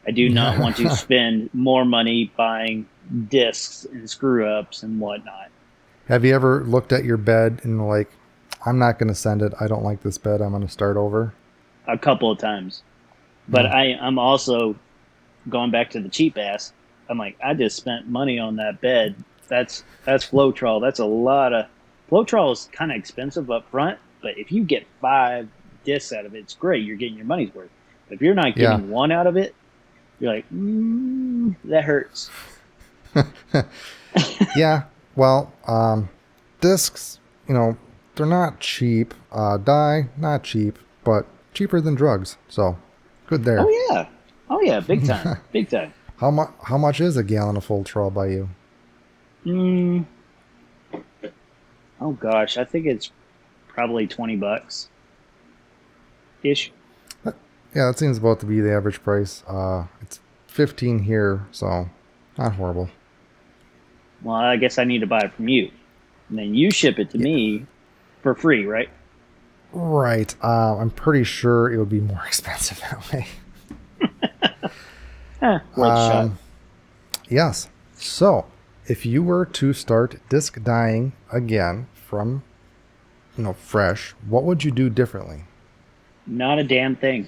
I do not want to spend more money buying discs and screw ups and whatnot. Have you ever looked at your bed and like, I'm not going to send it. I don't like this bed. I'm going to start over. A couple of times, but Hmm. I'm also going back to the cheap ass. I'm like, I just spent money on that bed. That's Floetrol. That's a lot of Floetrol is kind of expensive up front, but if you get 5 discs out of it, it's great. You're getting your money's worth. But if you're not Yeah. getting one out of it, you're like, that hurts. Yeah. Well, discs, you know, they're not cheap. Dye, not cheap, but cheaper than drugs. So, good there. Oh yeah, oh yeah, big time, big time. How much is a gallon of full trawl by you? Mm, oh gosh, I think it's probably $20 ish. Yeah, that seems about to be the average price. It's 15 here, so not horrible. Well, I guess I need to buy it from you, and then you ship it to Yeah, me for free, right? right. I'm pretty sure it would be more expensive that way. Worth a shot. Yes. So, if you were to start disc dyeing again from, fresh, what would you do differently? Not a damn thing.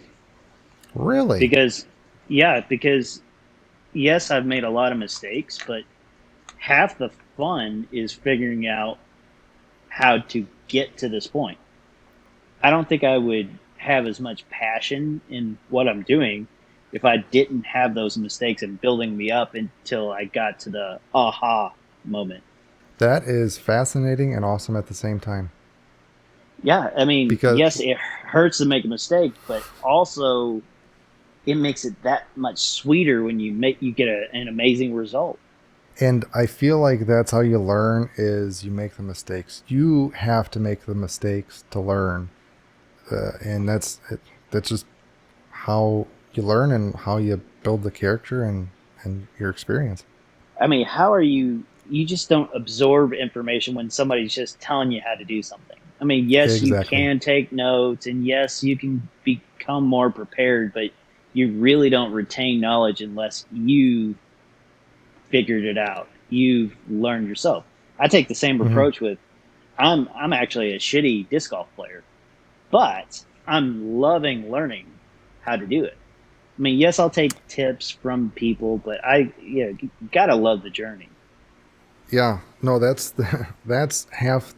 Really? Because, yeah, because yes, I've made a lot of mistakes, but half the fun is figuring out how to get to this point. I don't think I would have as much passion in what I'm doing if I didn't have those mistakes and building me up until I got to the aha moment. That is fascinating and awesome at the same time. Yeah, I mean, Because, yes, it hurts to make a mistake, but also it makes it that much sweeter when you get an amazing result. and I feel like that's how you learn is you make the mistakes. You have to make the mistakes to learn. And that's just how you learn and how you build the character and your experience. I mean, how are you? You just don't absorb information when somebody's just telling you how to do something. I mean, yes, you Exactly. can take notes, and yes, you can become more prepared, but you really don't retain knowledge unless you figured it out. You've learned yourself. I take the same Hmm. approach with I'm actually a shitty disc golf player, but I'm loving learning how to do it. I mean, yes, I'll take tips from people, but you gotta love the journey. Yeah, no, that's half.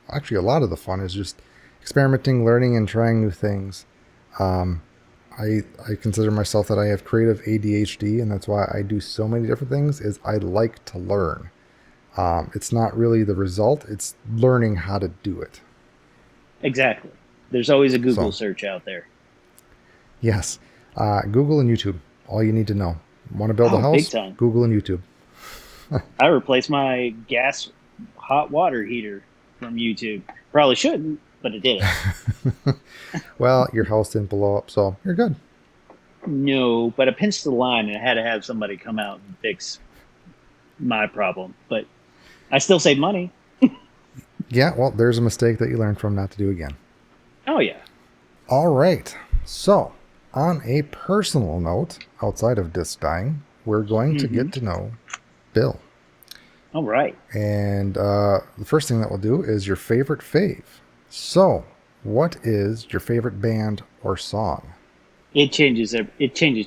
Actually, a lot of the fun is just experimenting, learning, and trying new things. Um, I consider myself that I have creative ADHD, and that's why I do so many different things. Is I like to learn. It's not really the result; it's learning how to do it. Exactly. There's always a Google So, search out there. yes, Google and YouTube. All you need to know. Want to build a Oh, big house? time. Google and YouTube. I replaced my gas hot water heater from YouTube. Probably shouldn't, but it did it. Well, your house didn't blow up, so you're good. No, but I pinched the line and I had to have somebody come out and fix my problem. But I still save money. Yeah, well, there's a mistake that you learned from not to do again. Oh, yeah. All right. So, on a personal note, outside of disc dyeing, we're going to Hmm. get to know Bill. All right. And the first thing that we'll do is your favorite fave. So, what is your favorite band or song? It changes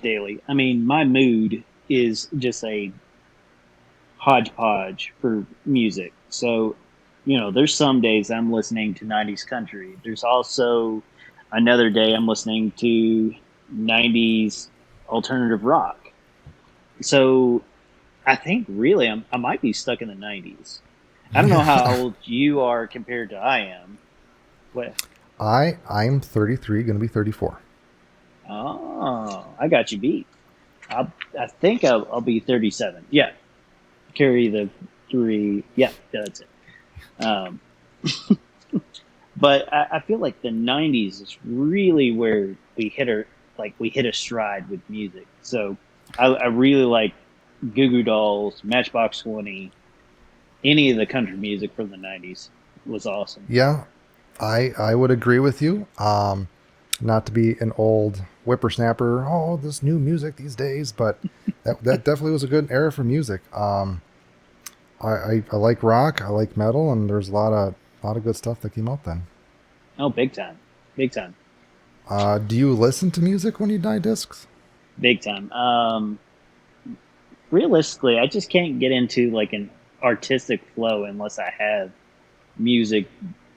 daily. I mean, my mood is just a hodgepodge for music. So, there's some days I'm listening to 90s country. There's also another day I'm listening to 90s alternative rock. So, I think really I might be stuck in the 90s. I don't know how old you are compared to I am. What? I'm 33, going to be 34. Oh, I got you beat. I think I'll be 37. Yeah, carry the three. Yeah, that's it. Um, but I feel like the '90s is really where we hit a stride with music. So I really like Goo Goo Dolls, Matchbox 20, any of the country music from the '90s was awesome. Yeah, I would agree with you. Not to be an old whippersnapper, oh, this new music these days, but that definitely was a good era for music. I like rock, I like metal, and there's a lot of good stuff that came out then. Oh, big time, big time, Do you listen to music when you dye discs? big time. Realistically, I just can't get into like an artistic flow unless I have music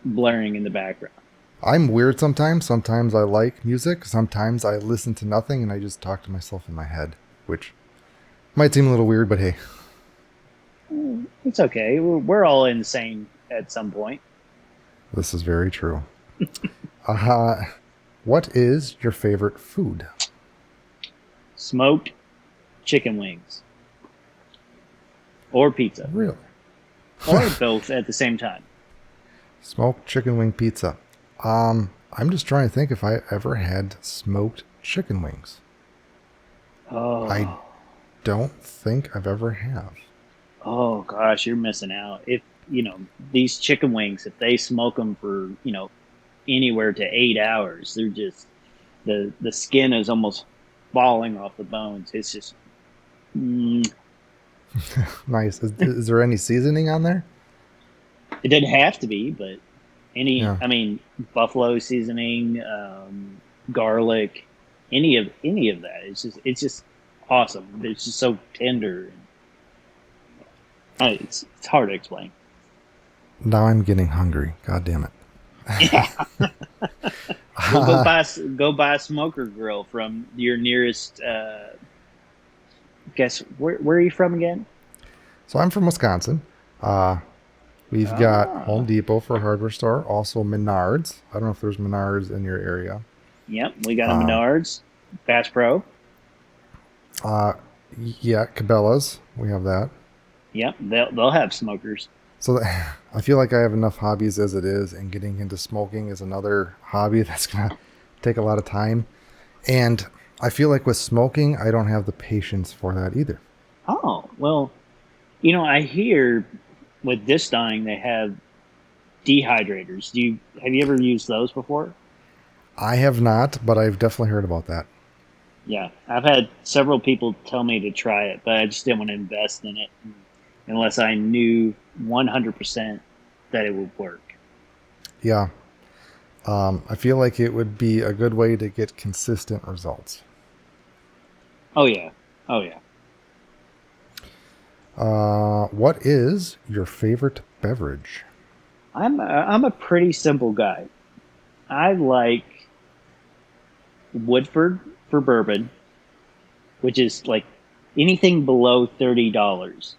blaring in the background. I'm weird sometimes. Sometimes I like music. Sometimes I listen to nothing and I just talk to myself in my head, which might seem a little weird, but hey. It's okay. We're all insane at some point. This is very true. Uh, what is your favorite food? Smoked chicken wings or pizza Really? or both at the same time. Smoked chicken wing pizza. I'm just trying to think if I ever had smoked chicken wings. I Oh, don't think I've ever have. oh gosh, you're missing out. If these chicken wings, if they smoke them for anywhere to 8 hours, they're just the skin is almost falling off the bones. It's just mm, Nice. Is there any seasoning on there? it doesn't have to be, but Yeah. I mean, buffalo seasoning, garlic, any of that. It's just awesome. It's just so tender. It's hard to explain. Now I'm getting hungry. God damn it. Yeah. Well, go buy a smoker grill from your nearest. Guess where are you from again? So I'm from Wisconsin. Uh, we've got Home Ah, Depot for a hardware store. Also Menards. I don't know if there's Menards in your area. yep. We got a Uh, Menards, Bass Pro. uh, yeah, Cabela's. We have that. Yep, they'll have smokers. So I feel like I have enough hobbies as it is, and getting into smoking is another hobby that's gonna take a lot of time. And I feel like with smoking, I don't have the patience for that either. Oh well, I hear with this dyeing they have dehydrators. Have you ever used those before? I have not, but I've definitely heard about that. Yeah, I've had several people tell me to try it, but I just didn't want to invest in it unless I knew 100% that it would work. Yeah, I feel like it would be a good way to get consistent results. Oh yeah, oh yeah. What is your favorite beverage? I'm a pretty simple guy. I like Woodford for bourbon, which is like anything below $30.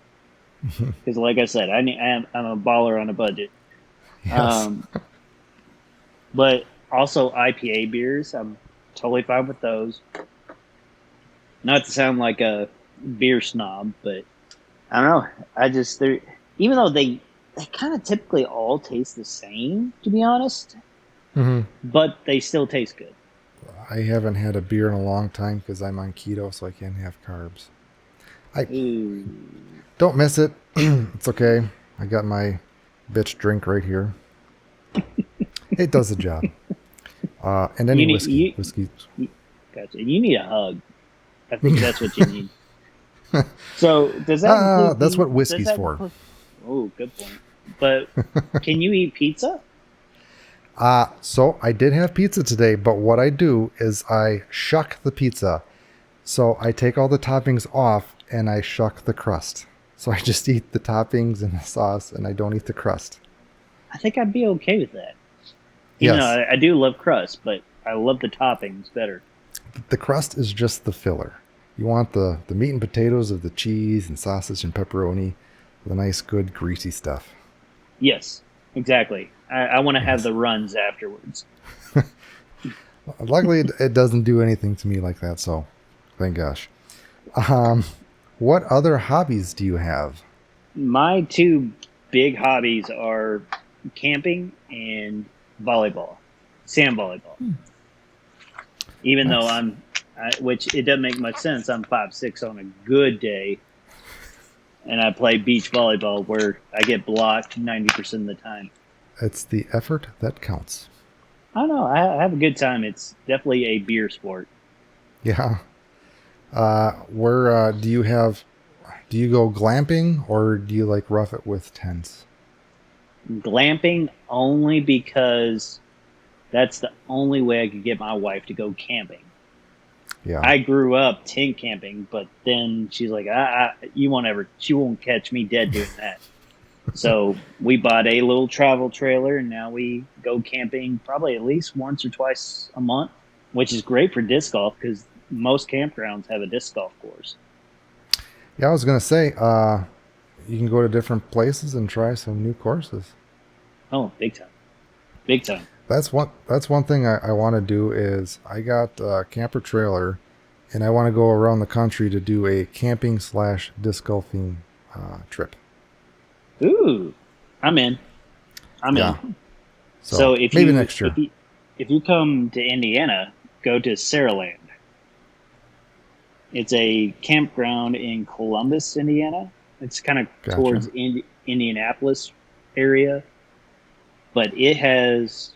Because, like I said, I'm a baller on a budget. Yes. Um, but also IPA beers, I'm totally fine with those. Not to sound like a beer snob, but I don't know. They're even though they kind of typically all taste the same, to be honest, Hmm. but they still taste good. I haven't had a beer in a long time because I'm on keto, so I can't have carbs. I Ooh. don't miss it. It's okay. I got my bitch drink right here. It does the job. And any You need whiskey. Whiskey. you gotcha. You need a hug. I think that's what you need. So does that include That's what Does whiskey's that for. include? Oh, good point. But can you eat pizza? So I did have pizza today, but what I do is I shuck the pizza. So I take all the toppings off and I shuck the crust. So I just eat the toppings and the sauce and I don't eat the crust. I think I'd be okay with that. Even though Yes, I do love crust, but I love the toppings better. the crust is just the filler. You want the meat and potatoes of the cheese and sausage and pepperoni, the nice, good, greasy stuff. Yes, exactly. I want to have Yes. the runs afterwards. Luckily, it doesn't do anything to me like that, so thank gosh. Um, what other hobbies do you have? My two big hobbies are camping and volleyball, sand volleyball. Even though Nice. which it doesn't make much sense. I'm 5'6" on a good day, and I play beach volleyball where I get blocked 90% of the time. It's the effort that counts. I don't know. I have a good time. It's definitely a beer sport. Yeah. Where do you have? Do you go glamping or do you like rough it with tents? Glamping only because that's the only way I could get my wife to go camping. Yeah. I grew up tent camping, but then she's like, "You won't ever. She won't catch me dead doing that." So we bought a little travel trailer, and now we go camping probably at least once or twice a month, which is great for disc golf because most campgrounds have a disc golf course. Yeah, I was gonna say, you can go to different places and try some new courses. Oh, big time. big time. That's one thing I want to do is I got a camper trailer, and I want to go around the country to do a camping slash disc golfing trip. Ooh, I'm in. I'm Yeah. in. So So maybe next year. if you come to Indiana, go to Saraland. It's a campground in Columbus, Indiana. It's kind of Gotcha. towards Indianapolis area, but it's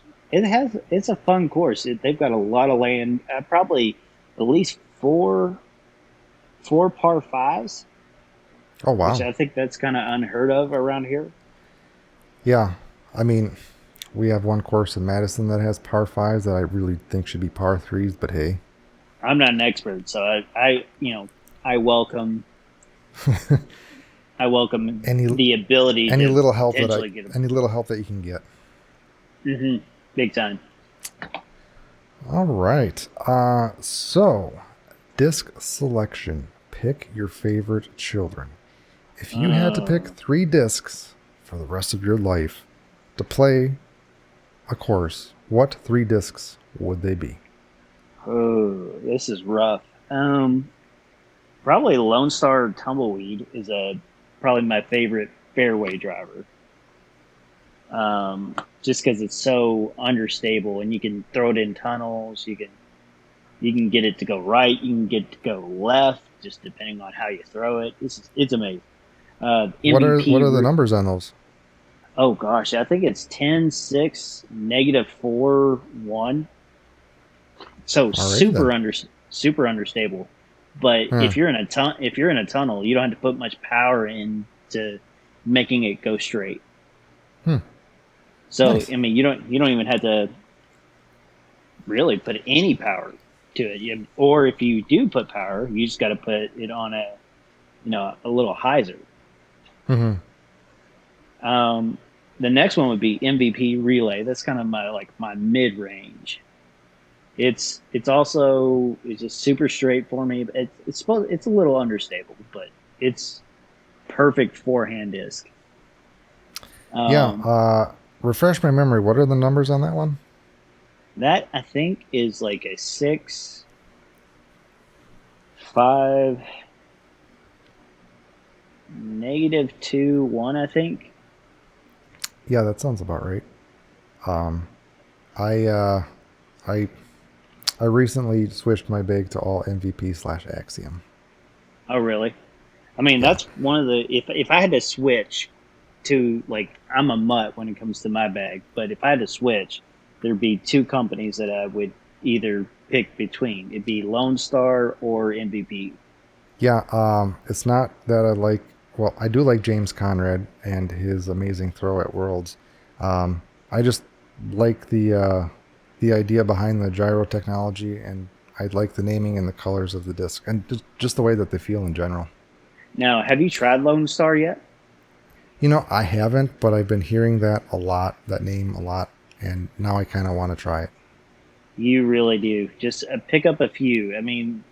a fun course. They've got a lot of land, probably at least four par fives, Oh which wow. I think that's kind of unheard of around here. Yeah. I mean, we have one course in Madison that has par fives that I really think should be par threes, but hey, I'm not an expert, so I welcome I welcome any the ability any to little help that I potentially get them. any little help that you can get. Big time. All right. So disc selection. Pick your favorite children. If you had to pick Uh, 3 discs for the rest of your life to play a course, what 3 discs would they be? oh, this is rough. Probably Lone Star Tumbleweed is a probably my favorite fairway driver. Just because it's so understable and you can throw it in tunnels. You can get it to go right. You can get it to go left, just depending on how you throw it. It's amazing. What MVP. are the numbers on those? Oh gosh, I think it's 10 6 negative 4 1. So Alrighty then. super understable. But Huh. if you're in a tunnel, you don't have to put much power into making it go straight. Hmm. So Nice. I mean, you don't even have to really put any power to it. Or if you do put power, you just got to put it on a little hyzer. Hmm. Um, the next one would be MVP relay. That's kind of my mid range. It's just super straight for me. It's a little understable, but it's perfect forehand disc. Yeah. Um, Refresh my memory. What are the numbers on that one? that I think is like a 6 5 negative 2 1. I think. Yeah, that sounds about right. Um, I I I recently switched my bag to all MVP slash Axiom. Oh, really? I mean, Yeah. that's one of the if I had to switch to like I'm a mutt when it comes to my bag, but if I had to switch, there'd be two companies that I would either pick between. It'd be Lone Star or MVP. Yeah, it's not that I like. Well, I do like James Conrad and his amazing throw at Worlds. I just like the idea behind the gyro technology, and I like the naming and the colors of the disc, and just the way that they feel in general. Now, have you tried Lone Star yet? I haven't, but I've been hearing that a lot, that name a lot, and now I kind of want to try it. You really do. Just pick up a few. I mean,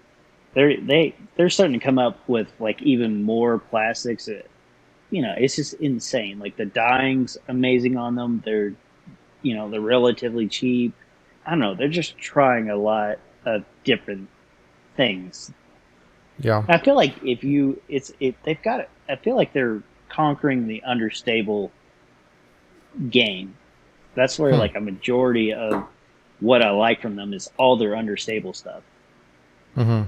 they're starting to come up with like even more plastics. It's just insane. Like the dyeing's amazing on them. They're relatively cheap. I don't know. They're just trying a lot of different things. Yeah. I feel like if you, it's it. They've got it. I feel like they're conquering the understable game. That's where Hmm. like a majority of what I like from them is all their understable stuff. Hmm.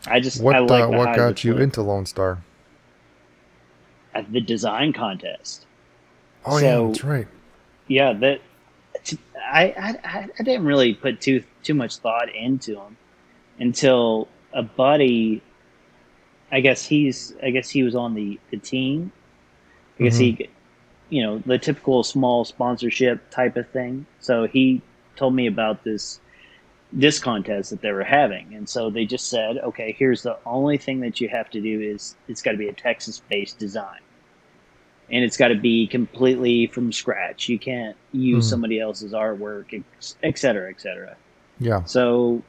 I like the What hyzer got you flip, into Lone Star? at the design contest. Oh yeah, So that's right. yeah, that I didn't really put too much thought into them until a buddy. I guess he was on the team. I guess Hmm. he the typical small sponsorship type of thing. So he told me about this contest that they were having, and so they just said, okay, here's the only thing that you have to do is it's got to be a Texas based design, and it's got to be completely from scratch. You can't use Hmm. somebody else's artwork, et cetera, et cetera. Yeah. So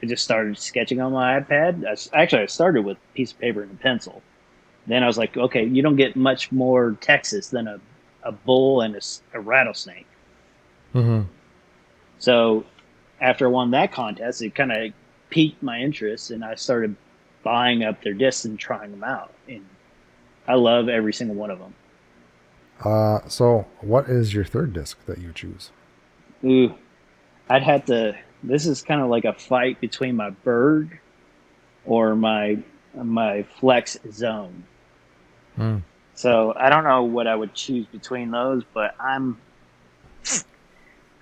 I just started sketching on my iPad. I started with a piece of paper and a pencil. Then I was like, okay, you don't get much more Texas than a bull and a rattlesnake. Mm-hmm. So after I won that contest, it kind of piqued my interest, and I started buying up their discs and trying them out. And I love every single one of them. So what is your third disc that you choose? Ooh, I'd have to. This is kind of like a fight between my Berg or my Flex Zone. Mm. So I don't know what I would choose between those, but I'm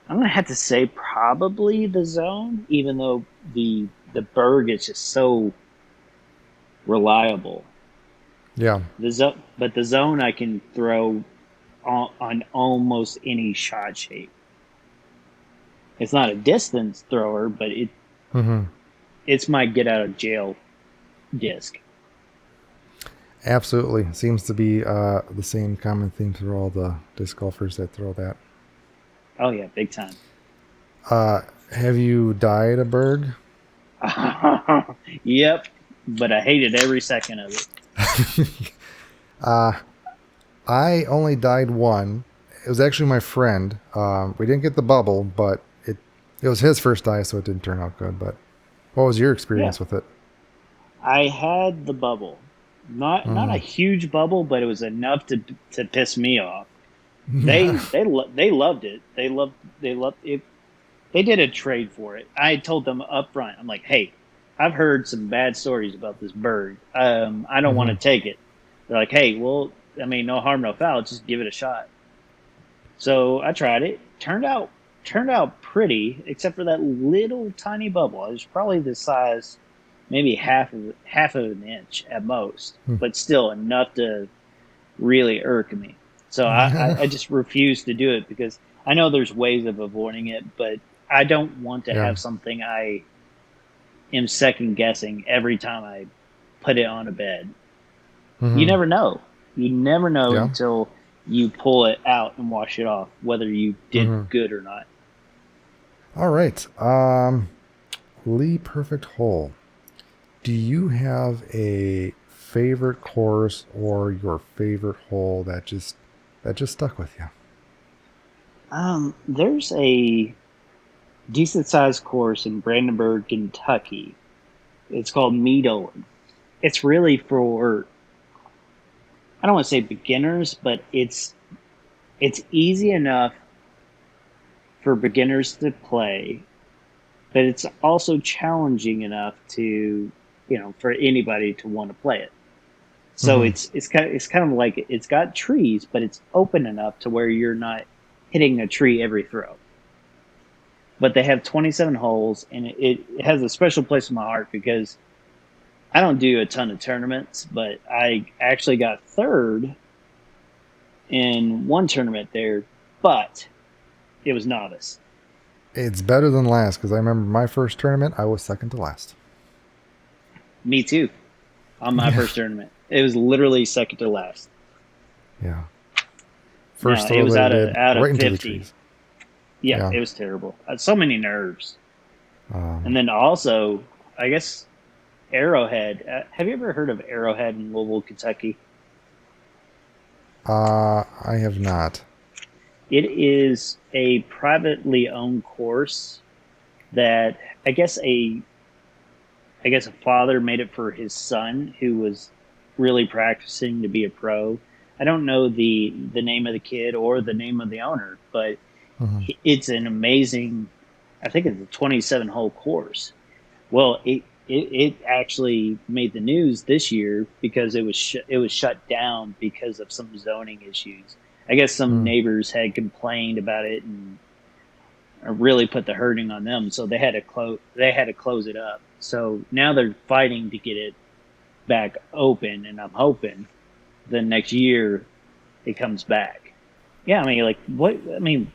gonna have to say probably the Zone, even though the Berg is just so reliable. Yeah. But the Zone I can throw on almost any shot shape. It's not a distance thrower, but Mm-hmm. it's my get out of jail disc. Absolutely. Seems to be the same common theme through all the disc golfers that throw that. Oh yeah, big time. Uh, have you dyed a berg? Yep, but I hated every second of it. uh, I only dyed one. It was actually my friend. We didn't get the bubble, but it was his first dye, so it didn't turn out good. But what was your Yeah, experience with it? I had the bubble, not a Mm. huge bubble, but it was enough to piss me off. They loved it. They loved it. They did a trade for it. I told them up front. I'm like, hey, I've heard some bad stories about this bird. I don't want Hmm. to take it. They're like, hey, well, I mean, no harm, no foul. Just give it a shot. So I tried it. Turned out pretty, except for that little tiny bubble. It was probably the size, maybe half of an inch at most, but still enough to really irk me. So I just refuse to do it because I know there's ways of avoiding it, but I don't want to Yeah. have something I am second guessing every time I put it on a bed. You Hmm. never know. You never know Yeah. until you pull it out and wash it off, whether you did Hmm. good or not. All right. Lee Perfect Hole. Do you have a favorite course or your favorite hole that just stuck with you? There's a decent sized course in Brandenburg, Kentucky. It's called Meadow. It's really for, I don't want to say beginners, but it's easy enough for beginners to play, but it's also challenging enough to, for anybody to want to play it. So Hmm. it's kind of like it's got trees, but it's open enough to where you're not hitting a tree every throw. But they have 27 holes, and it has a special place in my heart because I don't do a ton of tournaments, but I actually got third in one tournament there, but it was novice. It's better than last because I remember my first tournament, I was second to last. Me too. On my Yeah. first tournament, it was literally second to last. Yeah. No, First it throw was that I did out of right into the 50. trees. Yeah, Yeah. it was terrible. So many nerves. And Um, then also, I guess Arrowhead. Have you ever heard of Arrowhead in Louisville, Kentucky? I have not. It is a privately owned course that I guess a father made it for his son who was really practicing to be a pro. I don't know the name of the kid or the name of the owner, but Hmm. it's an amazing. I think it's a 27 hole course. Well, it actually made the news this year because it was shut down because of some zoning issues. I guess some Mm. neighbors had complained about it and really put the hurting on them, so they had to close it up. So now they're fighting to get it back open, and I'm hoping the next year it comes back. Yeah, I mean, like what? I mean,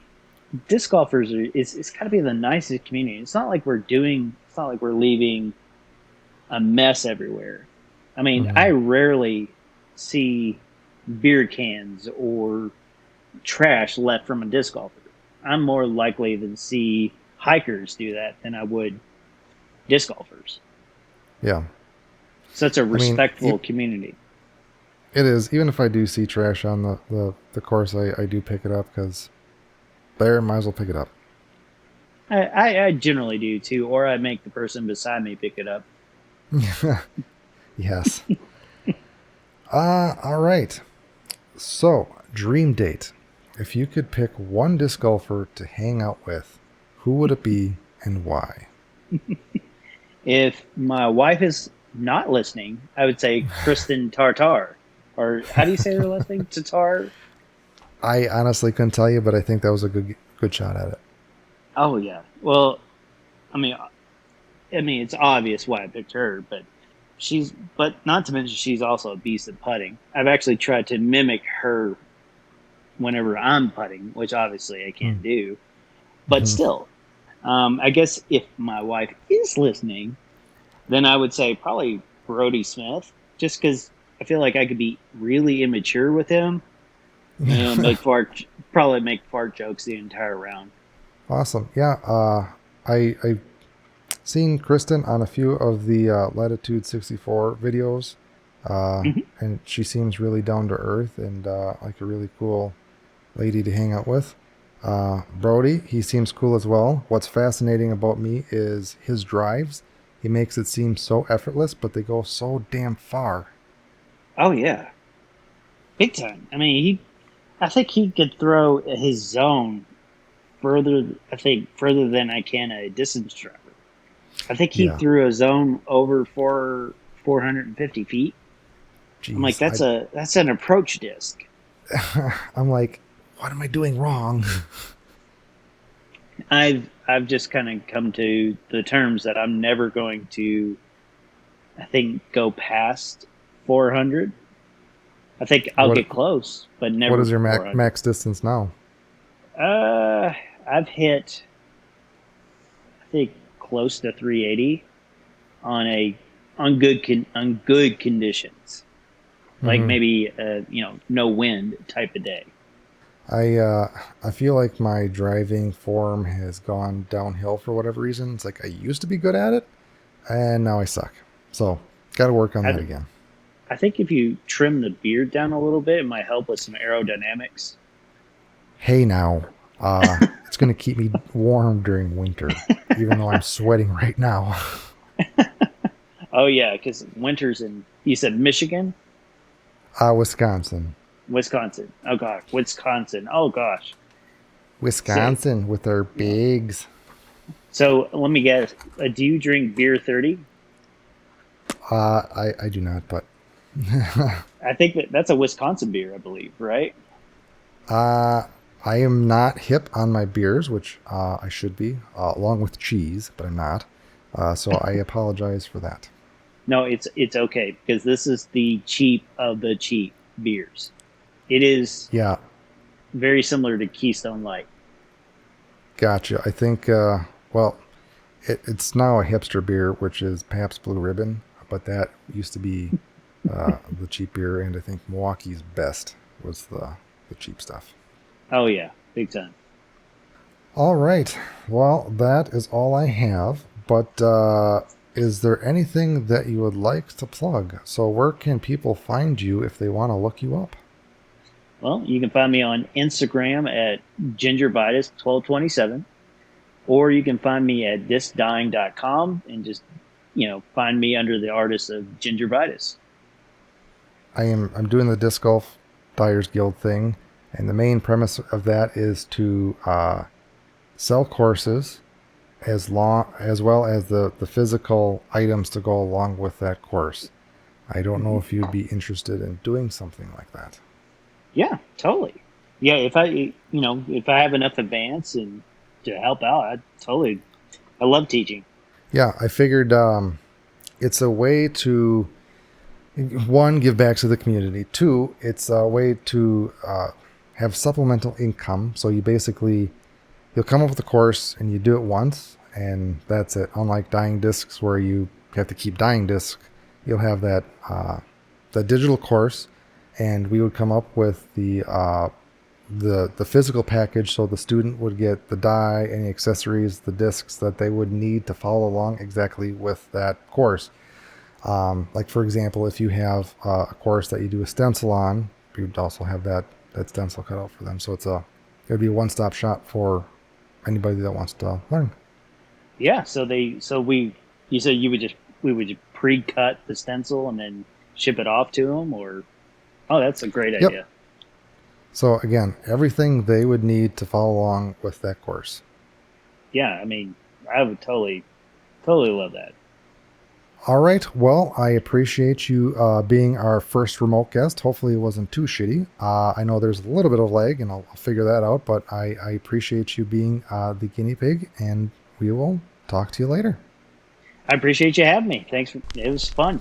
disc golfers are it's got to be the nicest community. It's not like we're doing. It's not like we're leaving a mess everywhere. I mean, I Hmm. rarely see beer cans or trash left from a disc golfer. I'm more likely to see hikers do that than I would disc golfers. Yeah. Such a I mean, respectful community. it is. Even if I do see trash on the course, I do pick it up because There, might as well pick it up. I generally do too, or I make the person beside me pick it up. Yes. All right. So, dream date. If you could pick one disc golfer to hang out with, who would it be and why? If my wife is not listening, I would say Kristen Tartar. Or how do you say her last name? Tatar? I honestly couldn't tell you, but I think that was a good shot at it. Oh yeah. Well, I mean, it's obvious why I picked her, but not to mention she's also a beast at putting. I've actually tried to mimic her whenever I'm putting, which obviously I can't do. But Mm-hmm. still, I guess if my wife is listening, then I would say probably Brody Smith, just because I feel like I could be really immature with him and probably make fart jokes the entire round. Awesome. Yeah. I've seen Kristen on a few of the Latitude 64 videos, uh, Mhm. and she seems really down to earth and like a really cool lady to hang out with. Brody, he seems cool as well. What's fascinating about me is his drives. He makes it seem so effortless, but they go so damn far. Oh yeah, big time. I think he could throw his zone further. I think further than I can a distance driver. I think he Yeah. threw a zone over 450 feet. I'm like, Jeez. that's an approach disc. I'm like, what am I doing wrong? I've just kind of come to the terms that I'm never going to, I think, go past 400. I think I'll what get close, but What never is your 400. max distance now? I've hit, I think, close to 380 on on good conditions, like Mm-hmm. maybe no wind type of day. I feel like my driving form has gone downhill for whatever reason. It's like I used to be good at it, and now I suck. So, got to work on I that th- again. I think if you trim the beard down a little bit, it might help with some aerodynamics. Hey now, it's gonna keep me warm during winter, even though I'm sweating right now. Oh yeah, because winters in, you said Michigan, Wisconsin, Wisconsin. Oh gosh, Wisconsin. Oh gosh. So, Wisconsin with their yeah. bigs. So let me guess. Do you drink beer 30? I do not, but I think that's a Wisconsin beer, I believe, right? uh, I am not hip on my beers, which I should be, along with cheese, but I'm not. So I apologize for that. No, it's okay because this is the cheap of the cheap beers. It is Yeah, very similar to Keystone Light. gotcha. I think, well, it's now a hipster beer, which is Pabst Blue Ribbon, but that used to be the cheap beer, and I think Milwaukee's best was the cheap stuff. Oh yeah, big time. All right. Well, that is all I have. But is there anything that you would like to plug? So, where can people find you if they want to look you up? Well, you can find me on Instagram at Gingervitis1227, or you can find me at discdying.com and just find me under the artist of Gingervitis. I'm doing the disc golf Dyers Guild thing, and the main premise of that is to sell courses as well as the physical items to go along with that course. I don't know Mhm. if you'd be interested in doing something like that. Yeah, totally. Yeah, if I have enough advance and to help out, I love teaching. Yeah, I figured it's a way to one, give back to the community. Two, it's a way to have supplemental income. So you basically you'll come up with a course and you do it once and that's it. Unlike dyeing discs where you have to keep dyeing discs, you'll have that the digital course, and we would come up with the physical package, so the student would get the dye, any accessories, the discs that they would need to follow along exactly with that course. Like for example, if you have a course that you do a stencil on, you'd also have that stencil cut out for them. So It would be a one-stop shop for anybody that wants to learn. Yeah. You said we would just pre-cut the stencil and then ship it off to them, or oh, that's a great Yep. idea. So again, everything they would need to follow along with that course. Yeah, I mean, I would totally love that. All right. Well, I appreciate you being our first remote guest. Hopefully, it wasn't too shitty. I know there's a little bit of lag, and I'll figure that out. But I appreciate you being the guinea pig, and we will talk to you later. I appreciate you having me. Thanks. It was fun.